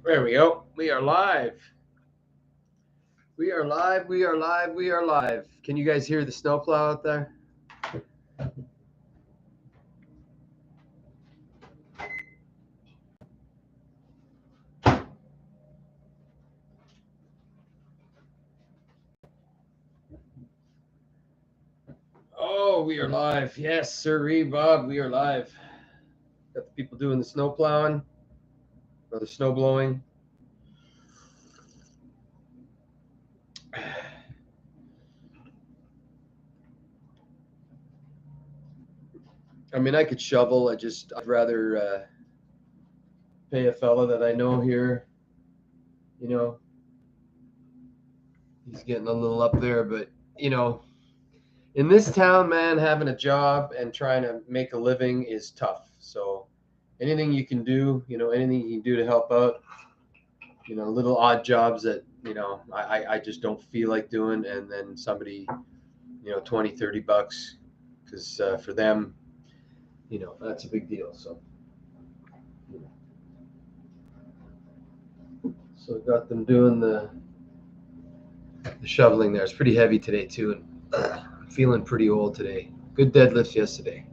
There we go. We are live. We are live. We are live. We are live. Can you guys hear the snowplow out there? Oh, we are live. Yes, sir, Bob. We are live. Got the people doing the snow plowing or the snow blowing. I mean, I could shovel. I'd rather pay a fella that I know here. You know, he's getting a little up there, but in this town, man, having a job and trying to make a living is tough. So anything you can do, anything you can do to help out, little odd jobs that, I just don't feel like doing. And then somebody, 20, $30, because for them, that's a big deal. So I got them doing the shoveling there. It's pretty heavy today too. And I'm feeling pretty old today. Good deadlifts yesterday.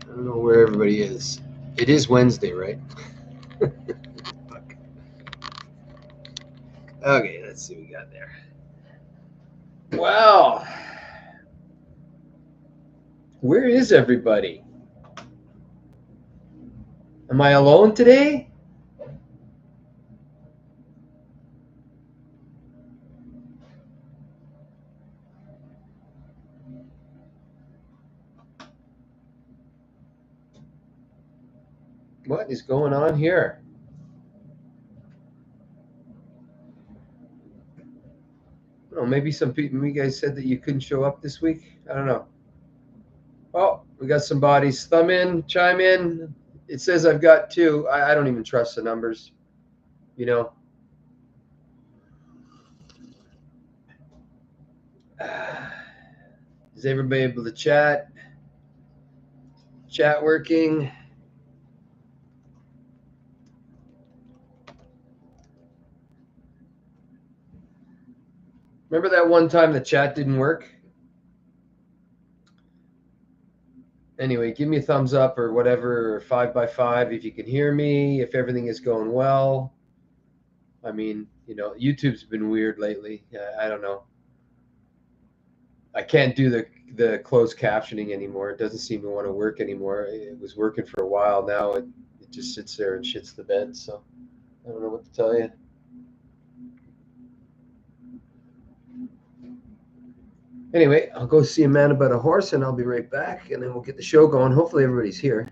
I don't know where everybody is. It is Wednesday, right? Fuck. Okay, let's see what we got there. Wow. Where is everybody? Am I alone today? What is going on here? Oh, maybe some people, you guys said that you couldn't show up this week. I don't know. Oh, we got some bodies. Thumb in, chime in. It says I've got two. I don't even trust the numbers. You know. Is everybody able to chat? Chat working? Remember that one time the chat didn't work? Anyway, give me a thumbs up or whatever, or 5x5 if you can hear me, if everything is going well. I mean, YouTube's been weird lately. I don't know. I can't do the closed captioning anymore. It doesn't seem to want to work anymore. It was working for a while. Now it just sits there and shits the bed. So I don't know what to tell you. Anyway, I'll go see a man about a horse and I'll be right back and then we'll get the show going. Hopefully everybody's here.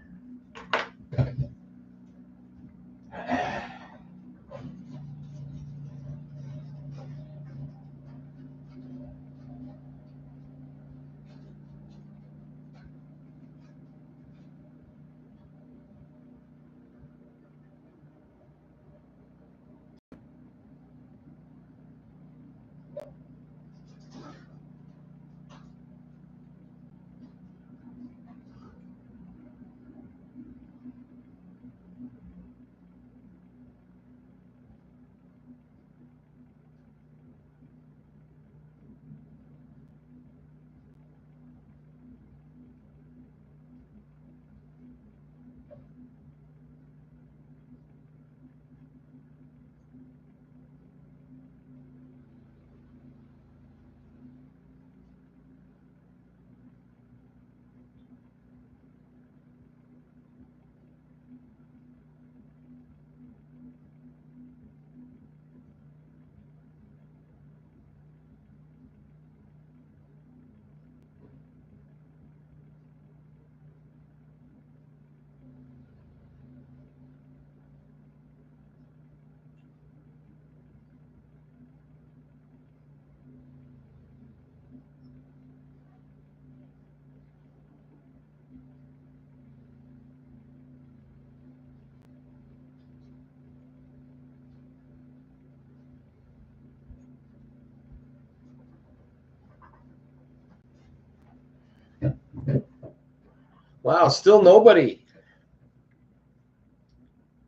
Wow, still nobody.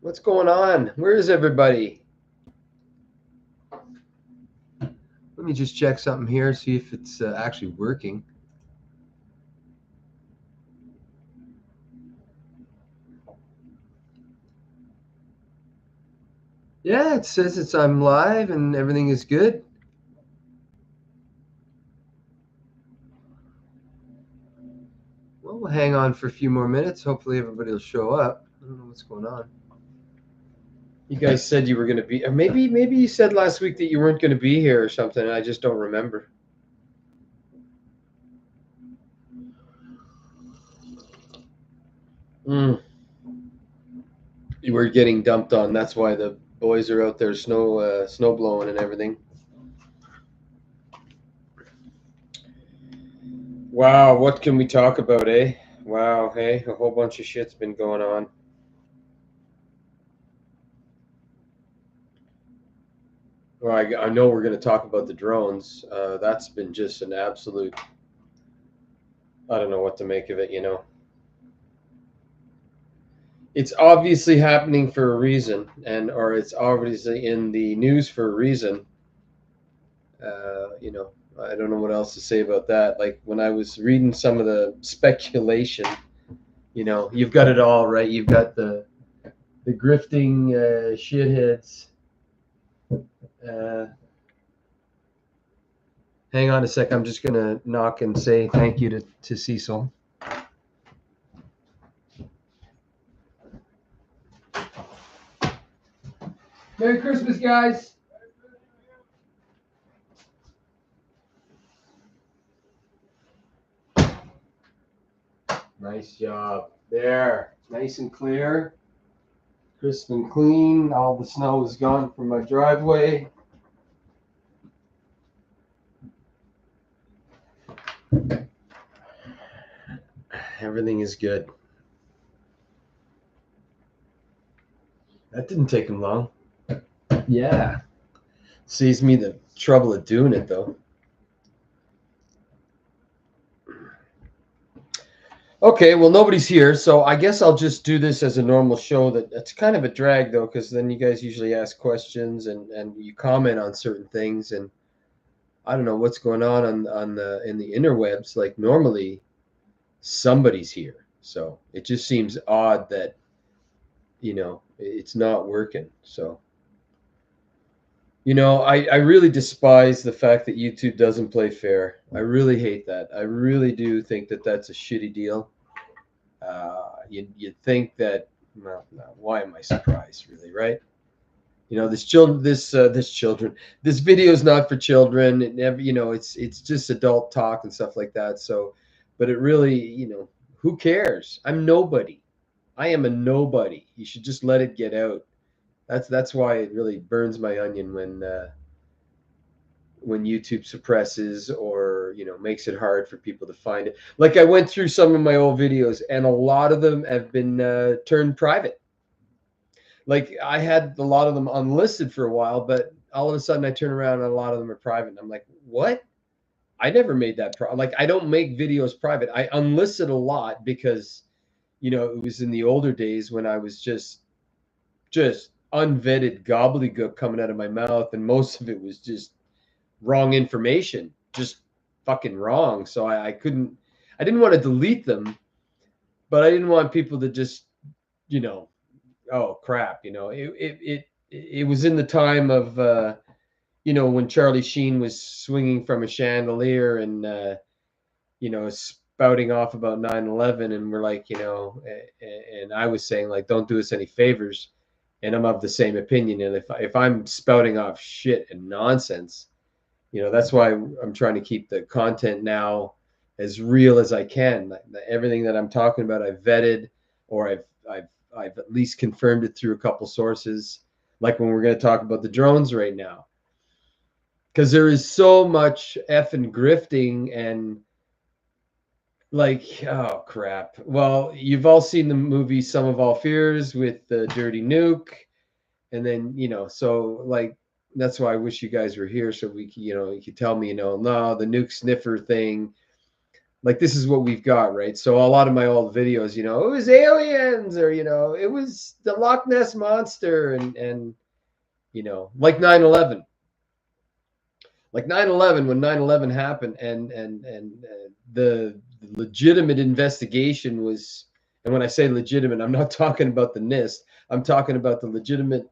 What's going on? Where is everybody? Let me just check something here, see if it's actually working. Yeah, it says I'm live and everything is good. Well, we'll hang on for a few more minutes. Hopefully everybody will show up. I don't know what's going on. You guys said you were going to be, or maybe you said last week that you weren't going to be here or something. I just don't remember. You were getting dumped on. That's why the boys are out there snow blowing and everything. Wow, what can we talk about, eh? Wow, hey, a whole bunch of shit's been going on. Well, I know we're going to talk about the drones. That's been just an absolute, I don't know what to make of it, you know. It's obviously happening for a reason, or it's obviously in the news for a reason. You know, I don't know what else to say about that. Like when I was reading some of the speculation, you know, you've got it all right. You've got the grifting shitheads. Uh, Hang on a sec. I'm just gonna knock and say thank you to Cecil. Merry Christmas, guys. Nice job. There. Nice and clear. Crisp and clean. All the snow is gone from my driveway. Everything is good. That didn't take him long. Yeah. Saves me the trouble of doing it, though. Okay, well, nobody's here, so I guess I'll just do this as a normal show. That's kind of a drag, though, because then you guys usually ask questions and you comment on certain things, and I don't know what's going on the in the interwebs. Like normally, somebody's here, so it just seems odd that it's not working. So I really despise the fact that YouTube doesn't play fair. I really hate that. I really do think that that's a shitty deal. You'd think that, well, no, why am I surprised, really, right? This video is not for children. It never, it's just adult talk and stuff like that. So, but it really, who cares? I'm nobody. I am a nobody. You should just let it get out. That's why it really burns my onion when YouTube suppresses or makes it hard for people to find it. Like I went through some of my old videos, and a lot of them have been turned private. Like I had a lot of them unlisted for a while, but all of a sudden I turn around and a lot of them are private. And I'm like, what? I never made that like I don't make videos private. I unlisted a lot because it was in the older days when I was just unvetted gobbledygook coming out of my mouth, and most of it was just wrong information, just fucking wrong. So I didn't want to delete them, but I didn't want people to just, oh crap, it was in the time of, when Charlie Sheen was swinging from a chandelier and, spouting off about 9/11, and we're like, and I was saying like, don't do us any favors. And I'm of the same opinion. And if I'm spouting off shit and nonsense, that's why I'm trying to keep the content now as real as I can. Everything that I'm talking about, I've vetted, or I've at least confirmed it through a couple sources. Like when we're going to talk about the drones right now, because there is so much effing grifting and like, oh crap. Well, you've all seen the movie Sum of All Fears with the Dirty Nuke, and then so like that's why I wish you guys were here so we could, you could tell me, no, the nuke sniffer thing. like this is what we've got, right? So a lot of my old videos, you know, it was aliens, or you know, it was the Loch Ness monster, and you know, like 9/11. Like 9/11, when 9/11 happened, and the legitimate investigation was, and when I say legitimate, I'm not talking about the NIST. I'm talking about the legitimate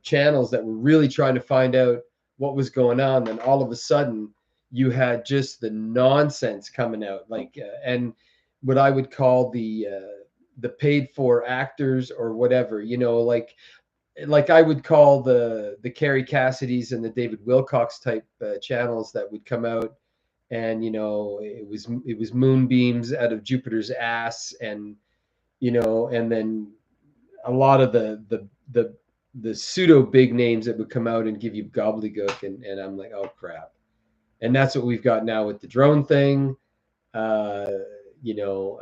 channels that were really trying to find out what was going on. Then all of a sudden, you had just the nonsense coming out, like and what I would call the paid for actors or whatever, you know, like I would call the Carrie Cassidy's and the David Wilcox type channels that would come out, and you know it was moonbeams out of Jupiter's ass, and you know, and then a lot of the pseudo big names that would come out and give you gobbledygook, and I'm like, oh crap. And that's what we've got now with the drone thing. uh you know,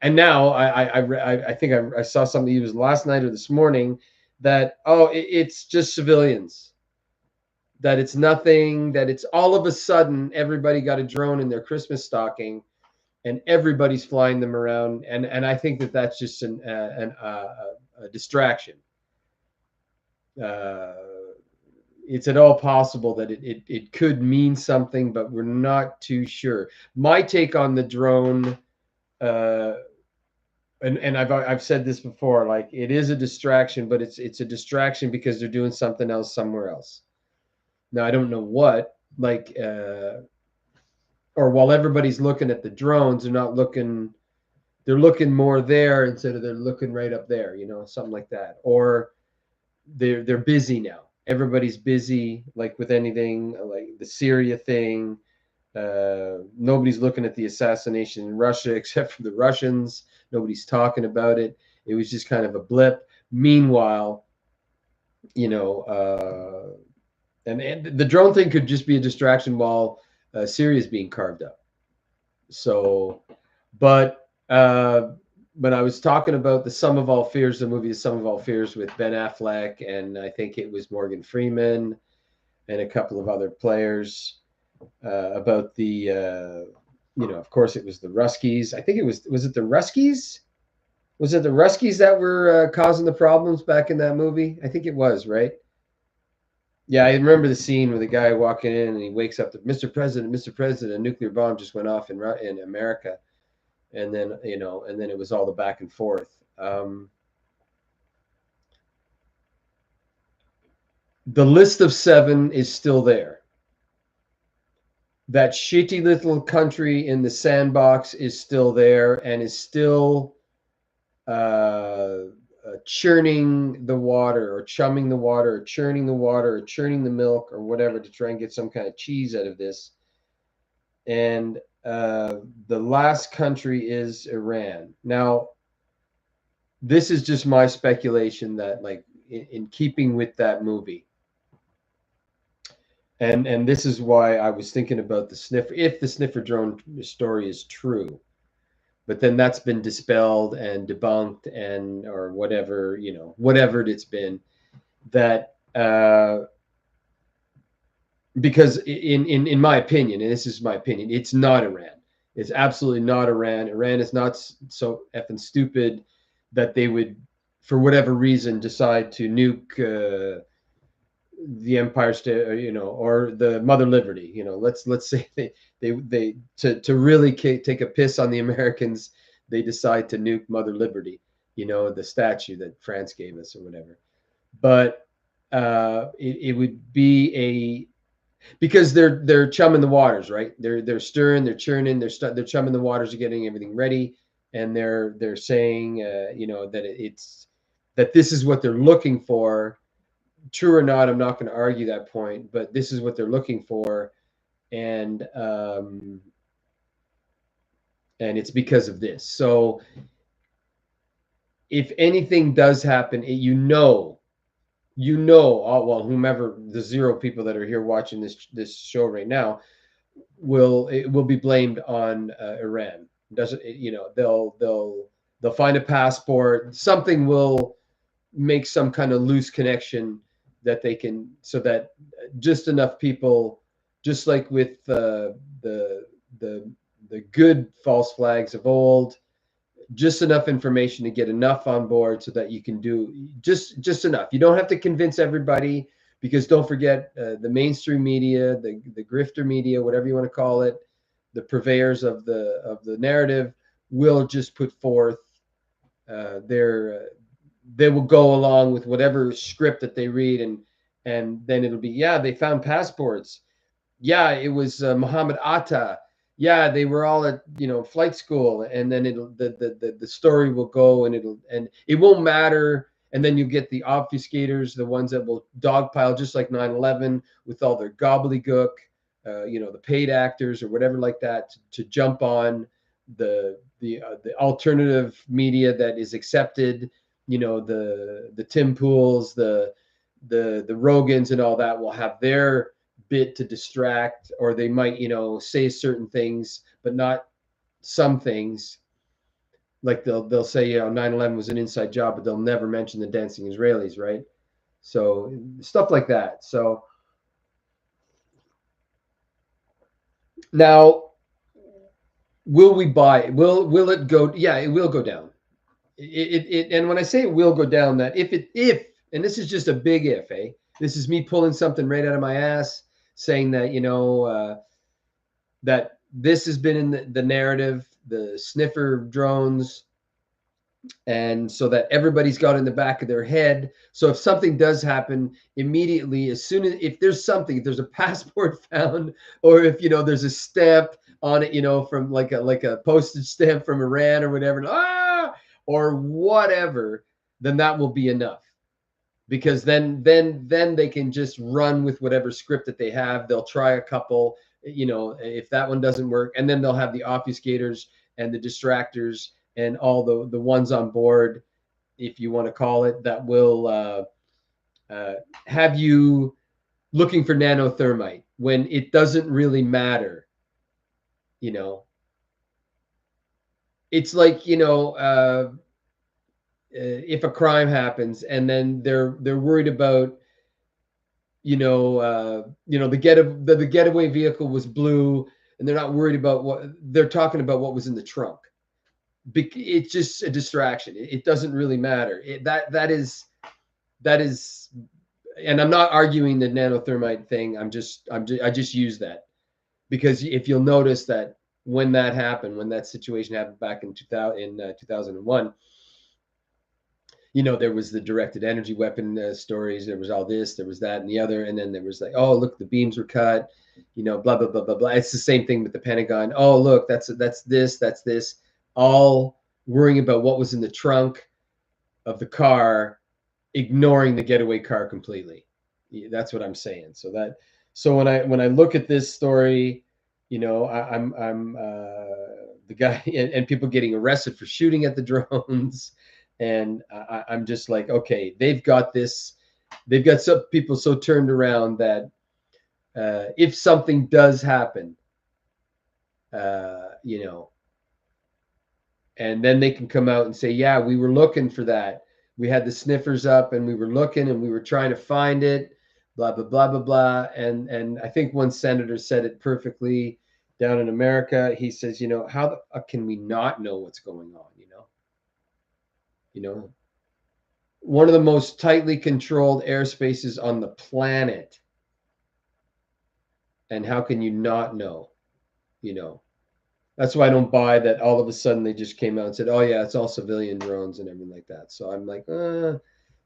and now I think I saw something, it was last night or this morning, that it's just civilians, that it's nothing, that it's all of a sudden everybody got a drone in their Christmas stocking, and everybody's flying them around, and I think that that's just a distraction. uh it's at all possible that it could mean something, but we're not too sure. My take on the drone, uh and I've said this before, like it is a distraction, but it's a distraction because they're doing something else somewhere else. Now I don't know what, like or while everybody's looking at the drones, they're looking more there instead of they're looking right up there, you know, something like that. Or they're busy now. Everybody's busy, like with anything, like the Syria thing. Nobody's looking at the assassination in Russia except for the Russians. Nobody's talking about it. It was just kind of a blip. Meanwhile, you know, and the drone thing could just be a distraction while Syria is being carved up. So, but when I was talking about the Sum of All Fears, the movie The Sum of All Fears with Ben Affleck, and I think it was Morgan Freeman and a couple of other players, about the you know, of course it was the Ruskies. I think was it the Ruskies? Was it the Ruskies that were causing the problems back in that movie? I think it was, right? Yeah, I remember the scene with the guy walking in and he wakes up to Mr. President, Mr. President, a nuclear bomb just went off in America, and then you know, and then it was all the back and forth. The list of 7 is still there. That shitty little country in the sandbox is still there and is still churning the water, or chumming the water, or churning the water, or churning the milk, or whatever, to try and get some kind of cheese out of this. And the last country is Iran. Now, this is just my speculation that, like, in keeping with that movie, and this is why I was thinking about the sniffer, if the sniffer drone story is true, but then that's been dispelled and debunked, and or whatever, you know, whatever it's been, that because in my opinion, and this is my opinion, it's not Iran. It's absolutely not Iran. Iran is not so effing stupid that they would, for whatever reason, decide to nuke the Empire State, or, you know, or the Mother Liberty. You know, let's say they to really take a piss on the Americans, they decide to nuke Mother Liberty. You know, the statue that France gave us or whatever. But it would be because they're chumming the waters, right? They're stirring, they're churning, they're chumming the waters, they're getting everything ready, and they're saying, you know, that it's that this is what they're looking for. True or not, I'm not going to argue that point, but this is what they're looking for, and it's because of this. So if anything does happen, well, whomever the 0 people that are here watching this show right now, it will be blamed on Iran. Doesn't you know, they'll find a passport, something will make some kind of loose connection that they can, so that just enough people, just like with the good false flags of old, just enough information to get enough on board so that you can do just enough. You don't have to convince everybody, because don't forget, the mainstream media, the grifter media, whatever you want to call it, the purveyors of the narrative will just put forth they will go along with whatever script that they read, and then it'll be, yeah, they found passports. Yeah, it was Muhammad Atta. Yeah, they were all at flight school, and then it'll the story will go, and it won't matter. And then you get the obfuscators, the ones that will dogpile just like 9/11 with all their gobbledygook, the paid actors or whatever like that to jump on the alternative media that is accepted. The Tim Pools, the Rogans, and all that will have their bit to distract, or they might say certain things but not some things. Like they'll say 9/11 was an inside job, but they'll never mention the dancing Israelis, right? So stuff like that. So now, will we buy it? Will it go? Yeah, it will go down. And when I say it will go down, that if and this is just a big if, this is me pulling something right out of my ass, saying that that this has been in the narrative, the sniffer drones, and so that everybody's got in the back of their head. So if something does happen, immediately, as soon as, if there's something, if there's a passport found, or if there's a stamp on it, from like a postage stamp from Iran or whatever, or whatever, then that will be enough. Because then they can just run with whatever script that they have. They'll try a couple, if that one doesn't work, and then they'll have the obfuscators and the distractors and all the ones on board, if you want to call it, that will have you looking for nanothermite when it doesn't really matter. It's like, if a crime happens and then they're worried about, the getaway vehicle was blue, and they're not worried about what they're talking about, what was in the trunk. It's just a distraction. It doesn't really matter. That is, and I'm not arguing the nanothermite thing. I just use that because if you'll notice that when that happened, when that situation happened back in 2001, there was the directed energy weapon stories. There was all this, there was that, and the other, and then there was like, oh, look, the beams were cut, blah blah blah blah blah. It's the same thing with the Pentagon. Oh, look, that's this. All worrying about what was in the trunk of the car, ignoring the getaway car completely. That's what I'm saying. So when I look at this story, I'm the guy, and people getting arrested for shooting at the drones. And I'm just like, okay, they've got some people so turned around that if something does happen, and then they can come out and say, yeah, we were looking for that. We had the sniffers up and we were looking and we were trying to find it, blah, blah, blah, blah, blah. And I think one senator said it perfectly down in America. He says, how can we not know what's going on? One of the most tightly controlled airspaces on the planet. And how can you not know? That's why I don't buy that all of a sudden they just came out and said, oh yeah, it's all civilian drones and everything like that. So I'm like,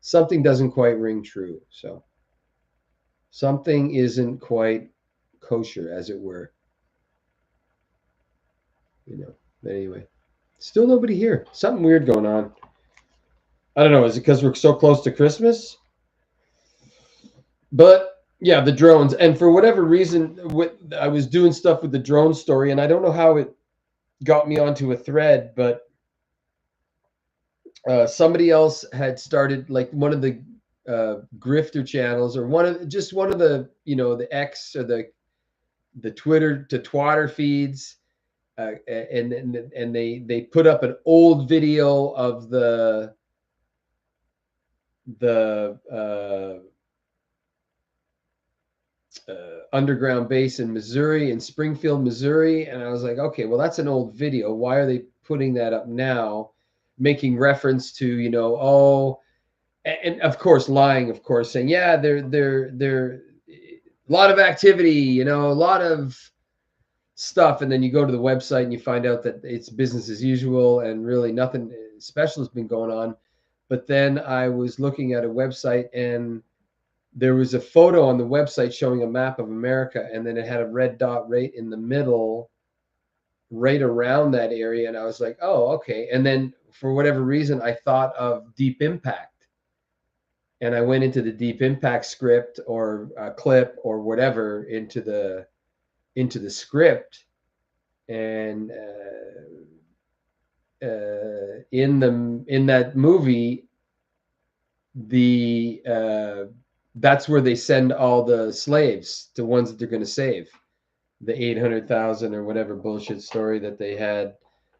something doesn't quite ring true. So something isn't quite kosher, as it were. But anyway, still nobody here. Something weird going on. I don't know. Is it because we're so close to Christmas? But yeah, the drones. And for whatever reason, I was doing stuff with the drone story, and I don't know how it got me onto a thread, but somebody else had started like one of the grifter channels, or one of the the X or the Twitter to Twatter feeds, and they put up an old video of the underground base in Missouri, in Springfield, Missouri. And I was like, okay, well, that's an old video. Why are they putting that up now? Making reference to, you know, oh, and of course, lying, of course, saying, yeah, they're a lot of activity, you know, a lot of stuff. And then you go to the website and you find out that it's business as usual and really nothing special has been going on. But then I was looking at a website and there was a photo on the website showing a map of America, and then it had a red dot right in the middle, right around that area. And I was like, oh, okay. And then for whatever reason, I thought of Deep Impact. And I went into the Deep Impact script or clip or whatever into the script, and in that movie, the that's where they send all the slaves, the ones that they're going to save, the 800,000 or whatever bullshit story that they had,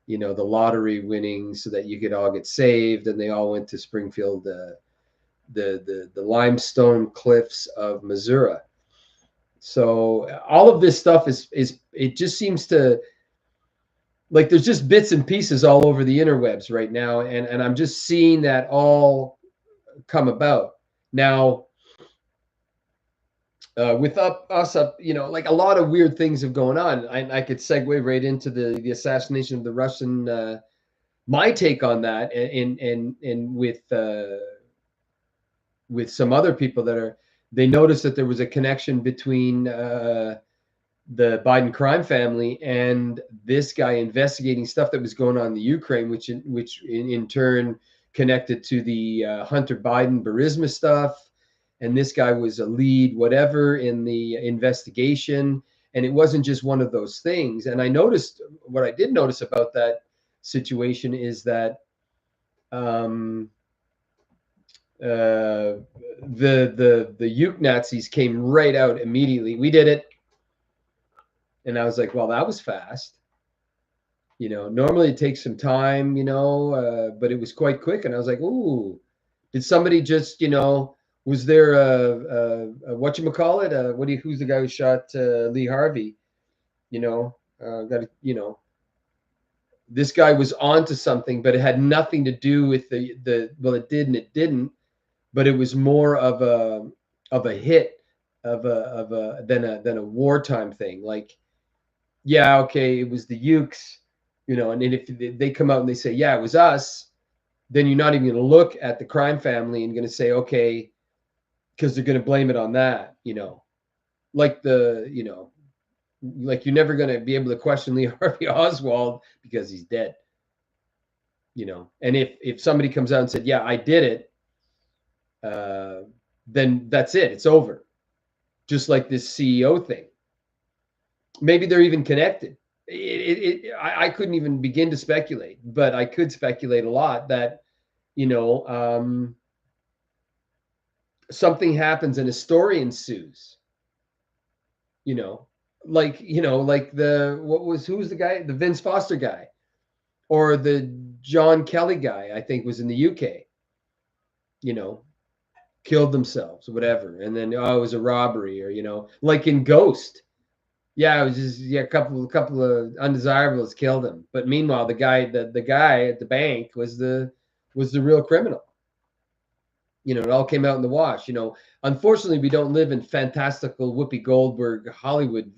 you know, the lottery winning so that you could all get saved, and they all went to Springfield, the limestone cliffs of Missouri. So all of this stuff is it just seems to, like, there's just bits and pieces all over the interwebs right now, and I'm just seeing that all come about now. With us up, you know, like a lot of weird things have going on. I could segue right into the assassination of the Russian. My take on that, and with some other people that are, they noticed that there was a connection between the Biden crime family and this guy investigating stuff that was going on in the Ukraine, which in turn connected to the Hunter Biden Burisma stuff. And this guy was a lead, whatever, in the investigation. And it wasn't just one of those things. And I noticed, what I did notice about that situation is that the Uke Nazis came right out immediately. We did it. And I was like, well, that was fast. You know, normally it takes some time, you know, but it was quite quick. And I was like, ooh, did somebody just, you know, was there whatchamacallit? Who's the guy who shot Lee Harvey? You know, you know, this guy was onto something, but it had nothing to do with well, it did and it didn't, but it was more of a hit than a wartime thing. Like, yeah, okay, it was the Ukes, you know, and then if they come out and they say, yeah, it was us, then you're not even going to look at the crime family and going to say, okay, because they're going to blame it on that, you know, like you know, like you're never going to be able to question Lee Harvey Oswald because he's dead, you know. And if somebody comes out and said, yeah, I did it, then that's it. It's over. Just like this CEO thing. Maybe they're even connected. I couldn't even begin to speculate, but I could speculate a lot that, you know, something happens and a story ensues, you know, like who's the guy, the Vince Foster guy, or the John Kelly guy, I think was in the UK, you know, killed themselves or whatever. And then, oh, it was a robbery, or, you know, like in Ghost. Yeah, it was just, yeah, a couple of undesirables killed him. But meanwhile, the guy at the bank was the real criminal. You know, it all came out in the wash. You know, unfortunately, we don't live in fantastical Whoopi Goldberg Hollywood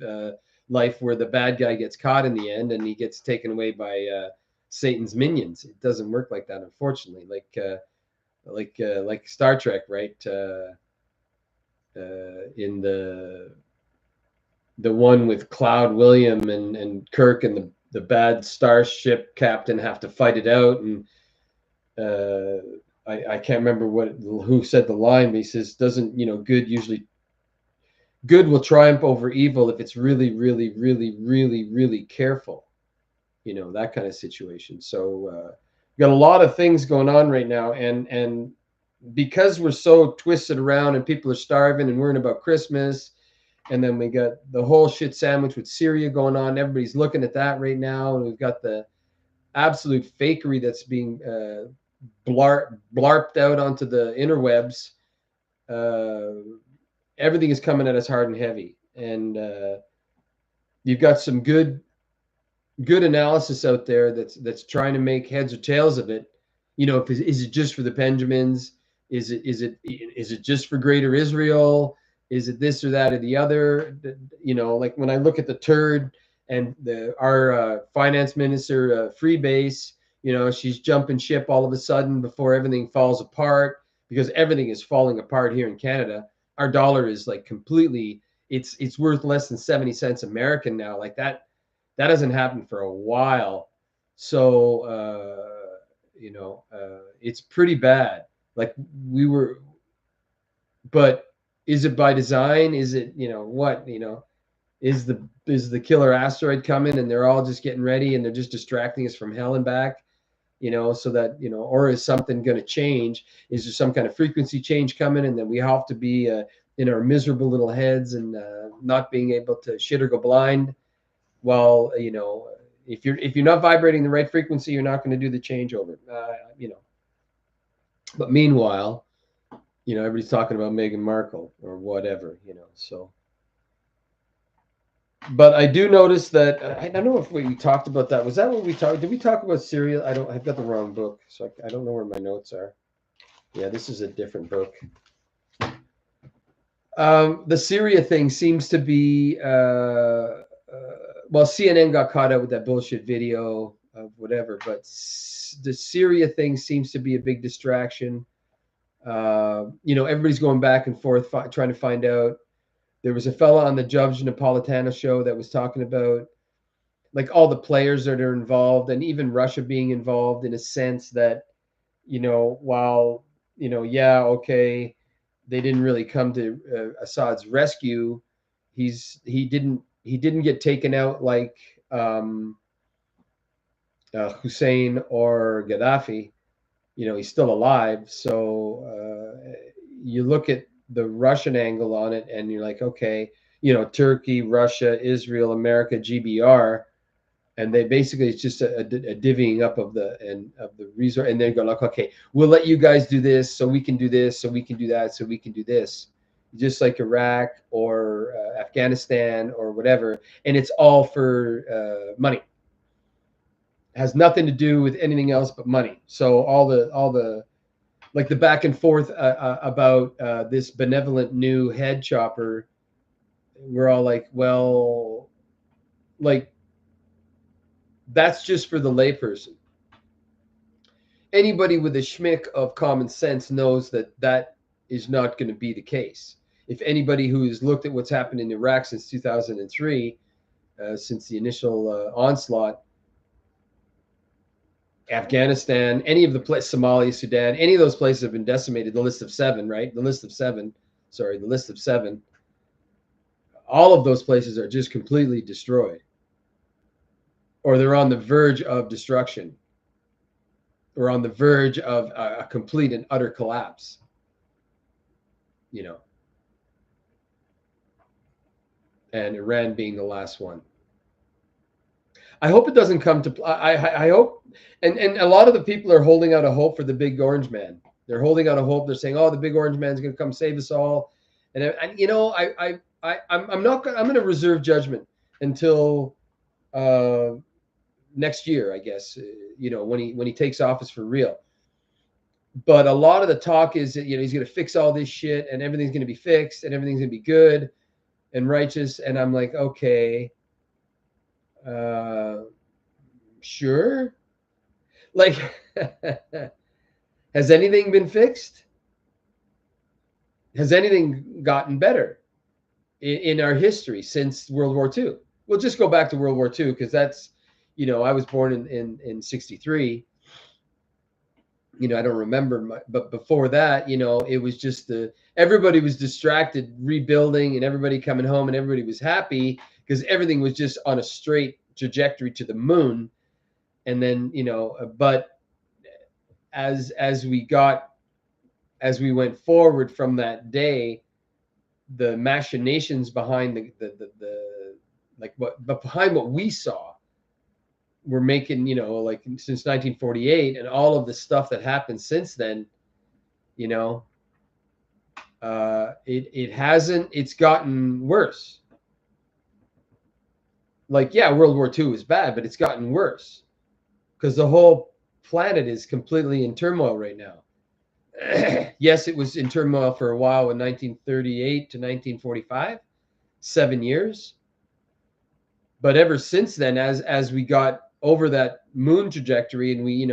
life where the bad guy gets caught in the end and he gets taken away by Satan's minions. It doesn't work like that, unfortunately. Like Star Trek, right? In the one with Cloud William and Kirk and the bad starship captain have to fight it out, and I can't remember who said the line, but he says, doesn't, you know, good will triumph over evil if it's really, really, really, really, really careful, you know, that kind of situation. So got a lot of things going on right now, and because we're so twisted around and people are starving and worrying about Christmas, and then we got the whole shit sandwich with Syria going on. Everybody's looking at that right now, and we've got the absolute fakery that's being blarped out onto the interwebs. everything is coming at us hard and heavy. And you've got some good analysis out there that's trying to make heads or tails of it. You know, is it just for the Benjamins? Is it just for Greater Israel? Is it this or that or the other? You know, like when I look at the turd and our finance minister Freebase, you know, she's jumping ship all of a sudden before everything falls apart, because everything is falling apart here in Canada. Our dollar is like completely, it's worth less than 70 cents American now. Like that hasn't happened for a while. So it's pretty bad. Like we were, but is it by design? Is it, is the killer asteroid coming and they're all just getting ready and they're just distracting us from hell and back? So that, or is something going to change? Is there some kind of frequency change coming, and then we have to be in our miserable little heads and not being able to shit or go blind? Well, if you're not vibrating the right frequency, you're not going to do the changeover. But meanwhile, everybody's talking about Meghan Markle or whatever. So. But I do notice that I don't know if we talked about that. Was that what we talked? Did we talk about Syria? I've got the wrong book, so I don't know where my notes are. Yeah, this is a different book. The Syria thing seems to be well, CNN got caught out with that bullshit video of whatever, but the Syria thing seems to be a big distraction. Everybody's going back and forth trying to find out. There was a fella on the Judge Napolitano show that was talking about like all the players that are involved, and even Russia being involved, in a sense that, while, yeah, okay, they didn't really come to Assad's rescue. He didn't get taken out like Hussein or Gaddafi. He's still alive. So you look at the Russian angle on it, and you're like, okay, Turkey, Russia, Israel, America, GBR, and they basically, it's just a divvying up of the resource, and then go like, okay, we'll let you guys do this, so we can do this, so we can do that, so we can do this, just like Iraq or Afghanistan or whatever, and it's all for money. It has nothing to do with anything else but money. So all the like the back and forth about this benevolent new head chopper, we're all like, well, like, that's just for the layperson. Anybody with a schmick of common sense knows that is not going to be the case. If anybody who has looked at what's happened in Iraq since 2003, since the initial onslaught, Afghanistan, any of the places, Somalia, Sudan, any of those places have been decimated. The list of seven, right? The list of seven. All of those places are just completely destroyed, or they're on the verge of destruction, or on the verge of a complete and utter collapse. And Iran being the last one. I hope it doesn't come to. I hope, and a lot of the people are holding out a hope for the big orange man. They're holding out a hope. They're saying, "Oh, the big orange man's going to come save us all." And I'm not. I'm going to reserve judgment until next year, I guess. When he takes office for real. But a lot of the talk is that he's going to fix all this shit, and everything's going to be fixed, and everything's going to be good and righteous. And I'm like, okay. Sure. Like, has anything been fixed? Has anything gotten better in our history since World War II? We'll just go back to World War II, because that's, I was born in 63. I don't remember, but before that, it was just everybody was distracted rebuilding, and everybody coming home, and everybody was happy because everything was just on a straight trajectory to the moon. And then, but as we went forward from that day, the machinations behind behind what we saw were making, like since 1948, and all of the stuff that happened since then, It hasn't. It's gotten worse. Like, yeah, World War II is bad, but it's gotten worse because the whole planet is completely in turmoil right now. Yes, it was in turmoil for a while in 1938 to 1945, 7 years. But ever since then, as we got over that moon trajectory, and we,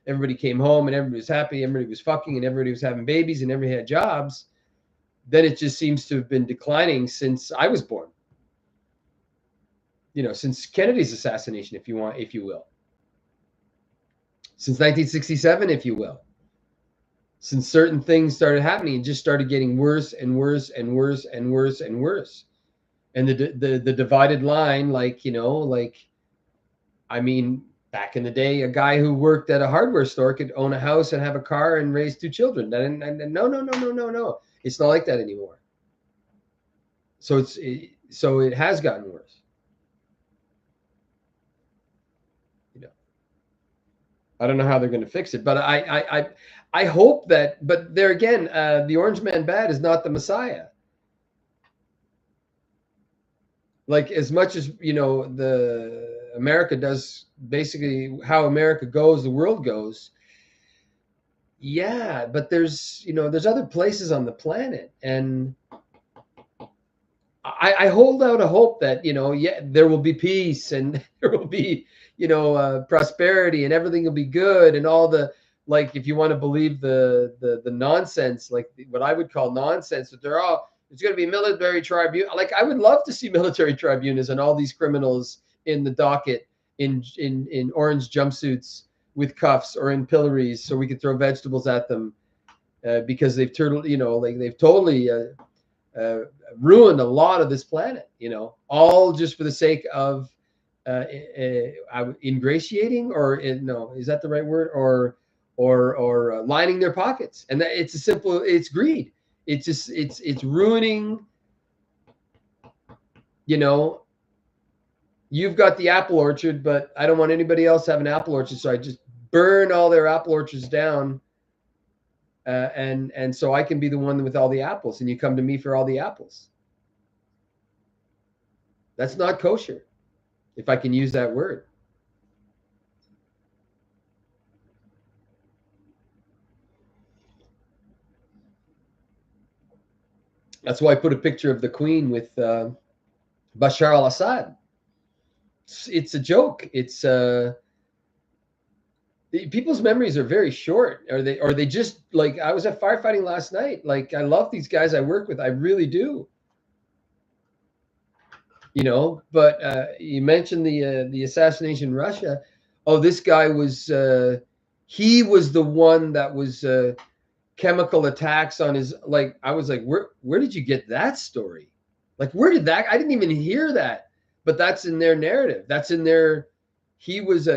everybody came home and everybody was happy, everybody was fucking, and everybody was having babies, and everybody had jobs, then it just seems to have been declining since I was born. Since Kennedy's assassination, if you will. Since 1967, if you will. Since certain things started happening, it just started getting worse and worse and worse and worse and worse. And the divided line, I mean, back in the day, a guy who worked at a hardware store could own a house and have a car and raise 2 children. No. It's not like that anymore. So it has gotten worse. I don't know how they're going to fix it, but I hope that. But there again, the Orange Man Bad is not the Messiah. Like, as much as the America does, basically how America goes, the world goes. Yeah, but there's other places on the planet, and I hold out a hope that there will be peace, and there will be prosperity, and everything will be good, and all the, like, if you want to believe the nonsense, like what I would call nonsense, that it's going to be military tribunal. Like, I would love to see military tribunals and all these criminals in the docket in orange jumpsuits with cuffs or in pillories, so we could throw vegetables at them because they've they've totally ruined a lot of this planet. All just for the sake of ingratiating, or no, is that the right word? Or lining their pockets, and it's greed. It's ruining. You've got the apple orchard, but I don't want anybody else to have an apple orchard, so I just burn all their apple orchards down, and so I can be the one with all the apples, and you come to me for all the apples. That's not kosher, if I can use that word. That's why I put a picture of the Queen with Bashar al-Assad. It's a joke. It's people's memories are very short. Or they just, like, I was at firefighting last night. Like, I love these guys I work with. I really do. But you mentioned the assassination in Russia. Oh, this guy was he was the one that was chemical attacks on his, like, I was like, where did you get that story? Like, where did that, I didn't even hear that, but that's in their narrative. That's in their, he was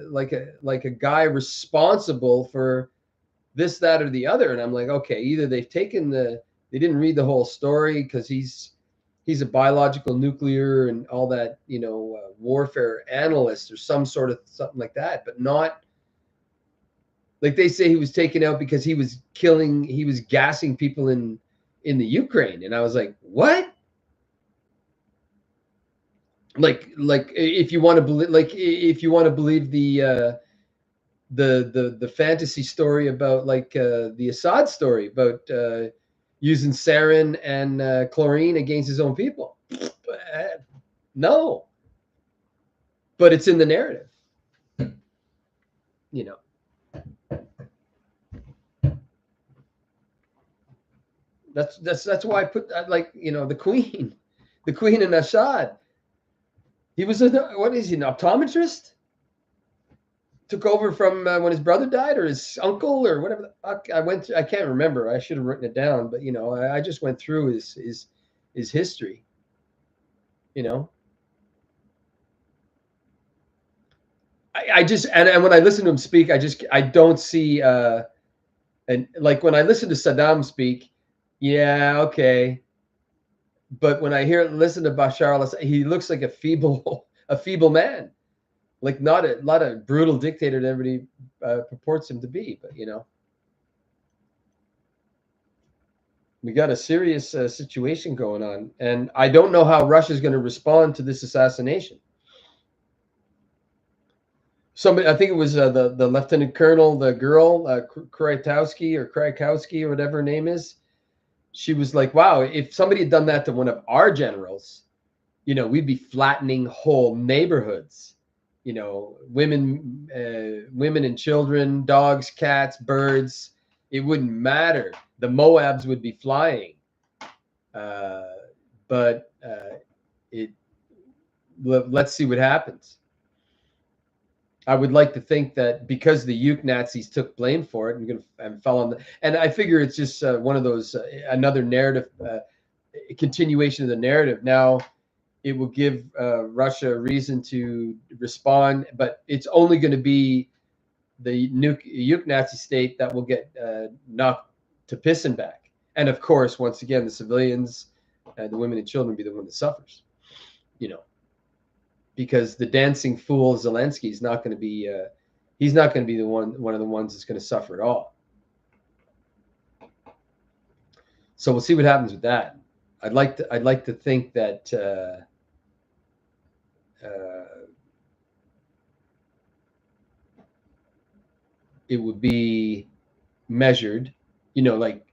like a guy responsible for this, that, or the other. And I'm like, okay, either they didn't read the whole story, because he's a biological, nuclear, and all that, warfare analyst or something like that, but not, like, they say he was taken out because he was gassing people in the Ukraine. And I was like, what? Like if you want to believe, the fantasy story about, like, the Assad story about using sarin and chlorine against his own people. No. But it's in the narrative. That's why I put that, like, the Queen and Assad. He was what is he, an optometrist? Took over from when his brother died, or his uncle, or whatever the fuck. I can't remember. I should have written it down, but I just went through his history. I just, and when I listen to him speak, I don't see and, like, when I listen to Saddam speak, yeah, okay. But when I listen to Bashar al-Assad, he looks like a feeble man, like, not a brutal dictator that everybody purports him to be, but We got a serious situation going on, and I don't know how Russia's going to respond to this assassination. Somebody, I think it was the lieutenant colonel, the girl, Krykowski or whatever her name is. She was like, "Wow, if somebody had done that to one of our generals, we'd be flattening whole neighborhoods. Women and children, dogs, cats, birds. It wouldn't matter. The Moabs would be flying." But let's see what happens. I would like to think that because the Uke Nazis took blame for it and fell on and I figure it's just one of those another narrative, continuation of the narrative. Now it will give Russia a reason to respond, but it's only going to be the Uke Nazi state that will get knocked to pissing back, and of course, once again, the civilians, the women and children, be the one that suffers. Because the dancing fool Zelensky is not going to be he's not going to be one of the ones that's going to suffer at all. So we'll see what happens with that. I'd like to think that it would be measured, like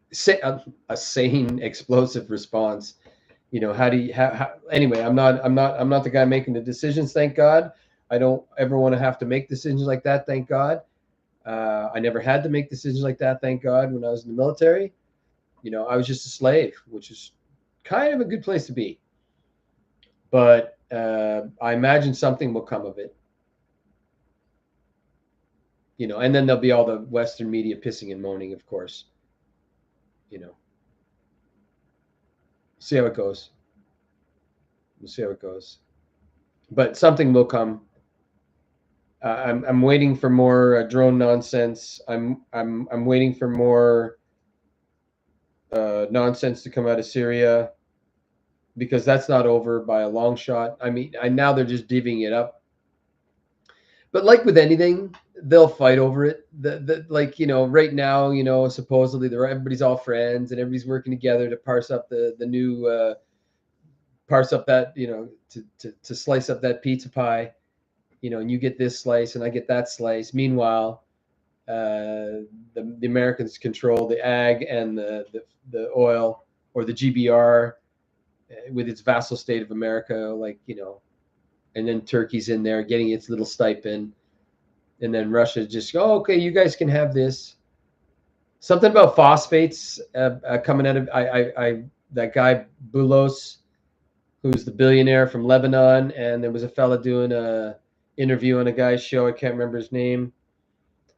a sane explosive response. How do you anyway, I'm not the guy making the decisions, thank God. I don't ever want to have to make decisions like that, thank God. I never had to make decisions like that, thank God, when I was in the military. I was just a slave, which is kind of a good place to be. But I imagine something will come of it. And then there'll be all the Western media pissing and moaning, of course. See how it goes. We'll see how it goes. But something will come. I'm waiting for more drone nonsense. I'm waiting for more nonsense to come out of Syria, because that's not over by a long shot. I mean, now they're just divvying it up. But like with anything, they'll fight over it. Right now, supposedly everybody's all friends and everybody's working together to parse up the new parse up that to slice up that pizza pie. And you get this slice and I get that slice. Meanwhile, the Americans control the ag and the oil, or the GBR with its vassal state of America, and then Turkey's in there getting its little stipend, and then Russia just go, okay, you guys can have this. Something about phosphates coming out of that guy Boulos, who's the billionaire from Lebanon, and there was a fella doing a interview on a guy's show, I can't remember his name,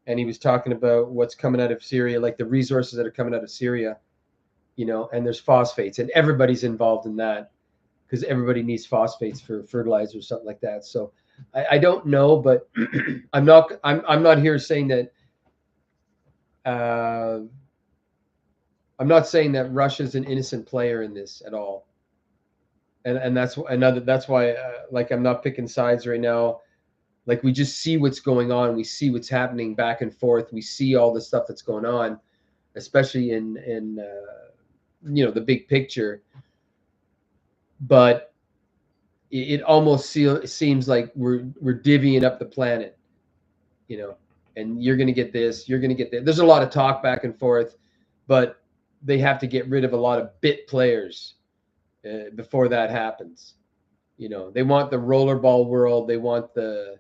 and he was talking about what's coming out of Syria, like the resources that are coming out of Syria, and there's phosphates, and everybody's involved in that because everybody needs phosphates for fertilizer or something like that. So I don't know, but I'm not here saying that. I'm not saying that Russia's an innocent player in this at all, and that's another. That's why, I'm not picking sides right now. Like, we just see what's going on. We see what's happening back and forth. We see all the stuff that's going on, especially in the big picture. But it almost seems like we're divvying up the planet, and you're going to get this, you're going to get that. There's a lot of talk back and forth, but they have to get rid of a lot of bit players before that happens. They want the rollerball world. They want the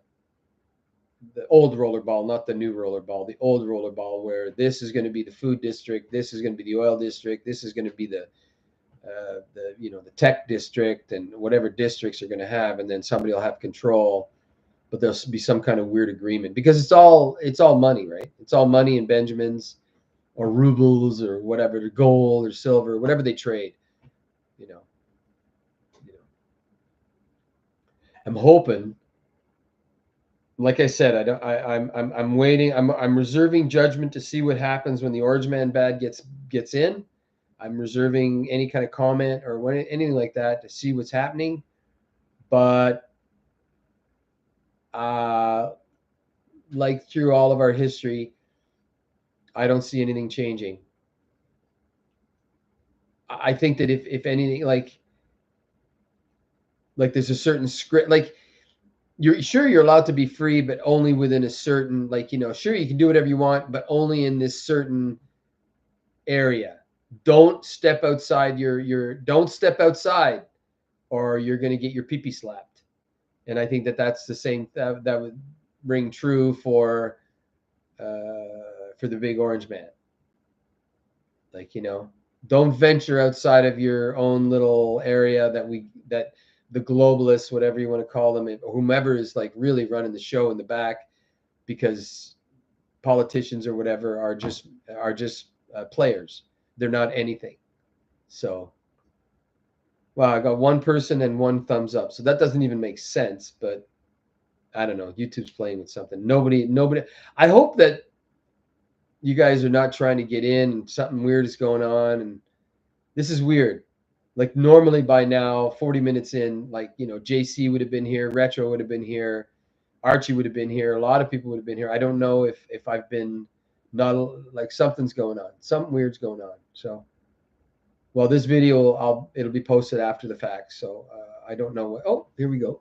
old rollerball, not the new rollerball, the old rollerball, where this is going to be the food district, this is going to be the oil district, this is going to be the tech district, and whatever districts are going to have, and then somebody will have control, but there'll be some kind of weird agreement, because it's all money, right? It's all money in Benjamins or rubles or whatever, gold or silver, whatever they trade. I'm hoping, like I said, I'm waiting. I'm reserving judgment to see what happens when the Orange Man bad gets in. I'm reserving any kind of comment or anything like that to see what's happening. But like through all of our history, I don't see anything changing. I think that if anything, like there's a certain script, like you're allowed to be free, but only within a certain, like, sure, you can do whatever you want, but only in this certain area. Don't step outside don't step outside, or you're going to get your pee-pee slapped. And I think that that's the same, that would ring true for the big orange man. Like, don't venture outside of your own little area that the globalists, whatever you want to call them, or whomever is like really running the show in the back, because politicians or whatever are just players. They're not anything. So, wow, I got one person and one thumbs up. So that doesn't even make sense, but I don't know. YouTube's playing with something. Nobody. I hope that you guys are not trying to get in and something weird is going on. And this is weird. Like, normally by now, 40 minutes in, like, JC would have been here, Retro would have been here, Archie would have been here, a lot of people would have been here. I don't know if I've been not, like, something's going on. Something weird's going on. So, well, this video, it'll be posted after the fact. So I don't know what. Oh, here we go.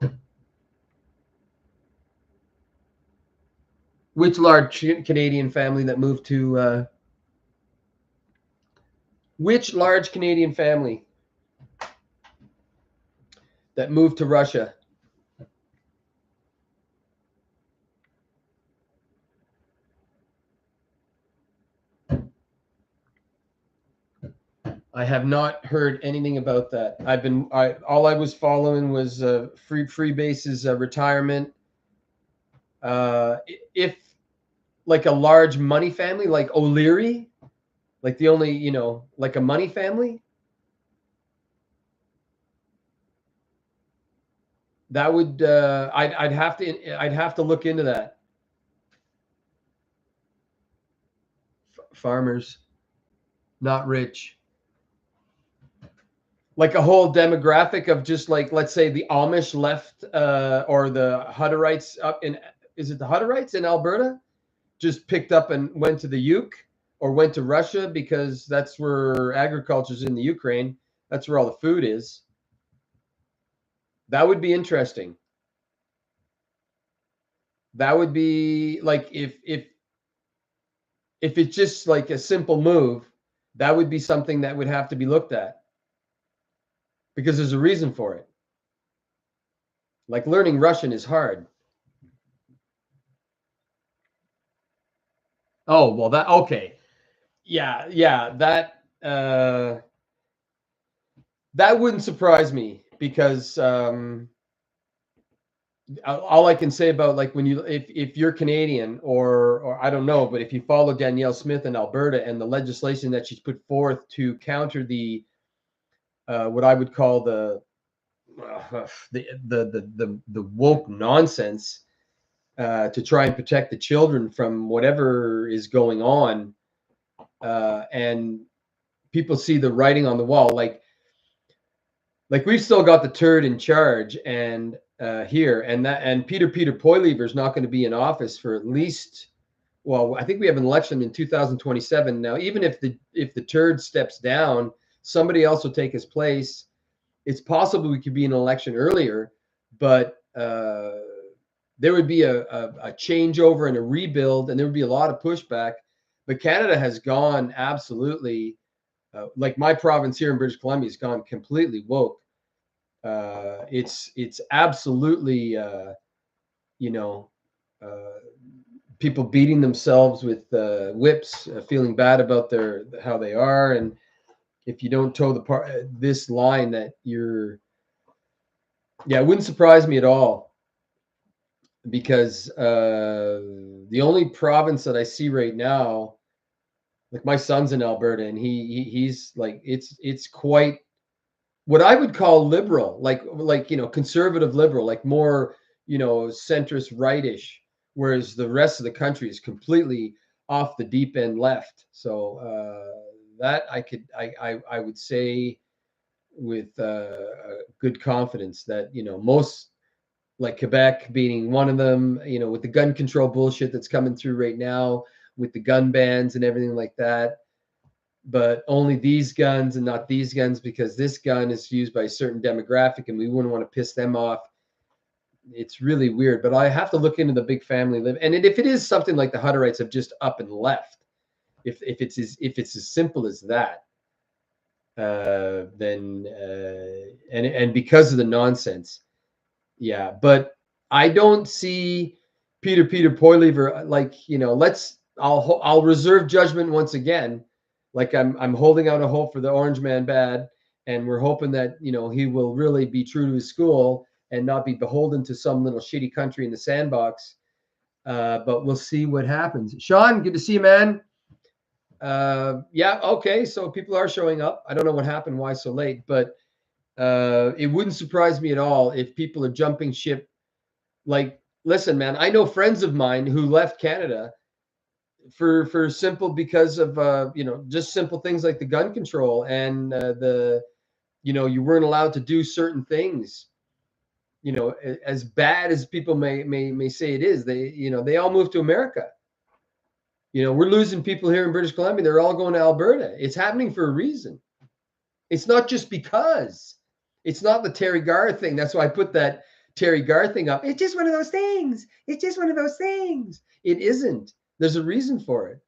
Which large Canadian family that moved to? Which large Canadian family that moved to Russia? I have not heard anything about that. All I was following was Freebase's retirement. If like a large money family, like O'Leary, like the only, like a money family, that would I'd have to look into that. Farmers, not rich. Like a whole demographic of just, like, let's say the Amish left, or the Hutterites up in, is it the Hutterites in Alberta, just picked up and went to the Yuk, or went to Russia, because that's where agriculture's in the Ukraine. That's where all the food is. That would be interesting. That would be like, if it's just like a simple move, that would be something that would have to be looked at, because there's a reason for it. Like, learning Russian is hard. Oh, well, okay. Yeah, that wouldn't surprise me, because all I can say about, like, when if you're Canadian, or I don't know, but if you follow Danielle Smith in Alberta and the legislation that she's put forth to counter the what I would call the woke nonsense, to try and protect the children from whatever is going on, and people see the writing on the wall, like we've still got the turd in charge, and here, and Peter Poilievre is not going to be in office for at least, well, I think we have an election in 2027 now. Even if the turd steps down, somebody else will take his place. It's possible we could be in an election earlier, but there would be a changeover and a rebuild, and there would be a lot of pushback. But Canada has gone absolutely, like my province here in British Columbia has gone completely woke. It's absolutely, people beating themselves with whips, feeling bad about how they are, and if you don't toe this line, that you're, it wouldn't surprise me at all, because the only province that I see right now, like, my son's in Alberta, and he's like, it's quite what I would call liberal, like conservative liberal, like more, centrist rightish, whereas the rest of the country is completely off the deep end left. So that I would say with good confidence that, most, like Quebec being one of them, with the gun control bullshit that's coming through right now, with the gun bans and everything like that. but only these guns and not these guns because this gun is used by a certain demographic and we wouldn't want to piss them off. It's really weird, but I have to look into the big family live. And if it is something like the Hutterites have just up and left, if it's as simple as that, then and because of the nonsense, yeah. But I don't see Peter Poilievre like, I'll reserve judgment once again. Like I'm holding out a hope for the Orange Man bad, and we're hoping that he will really be true to his school and not be beholden to some little shitty country in the sandbox. But we'll see what happens. Sean, good to see you, man. Yeah, okay. So people are showing up. I don't know what happened, why so late, but it wouldn't surprise me at all if people are jumping ship. Like, listen, man, I know friends of mine who left Canada for simple because of just simple things like the gun control and you weren't allowed to do certain things. As bad as people may say it is, they all moved to America. We're losing people here in British Columbia. They're all going to Alberta. It's happening for a reason. It's not just because. It's not the Terry Garr thing. That's why I put that Terry Garr thing up. It's just one of those things. It's just one of those things. It isn't. There's a reason for it.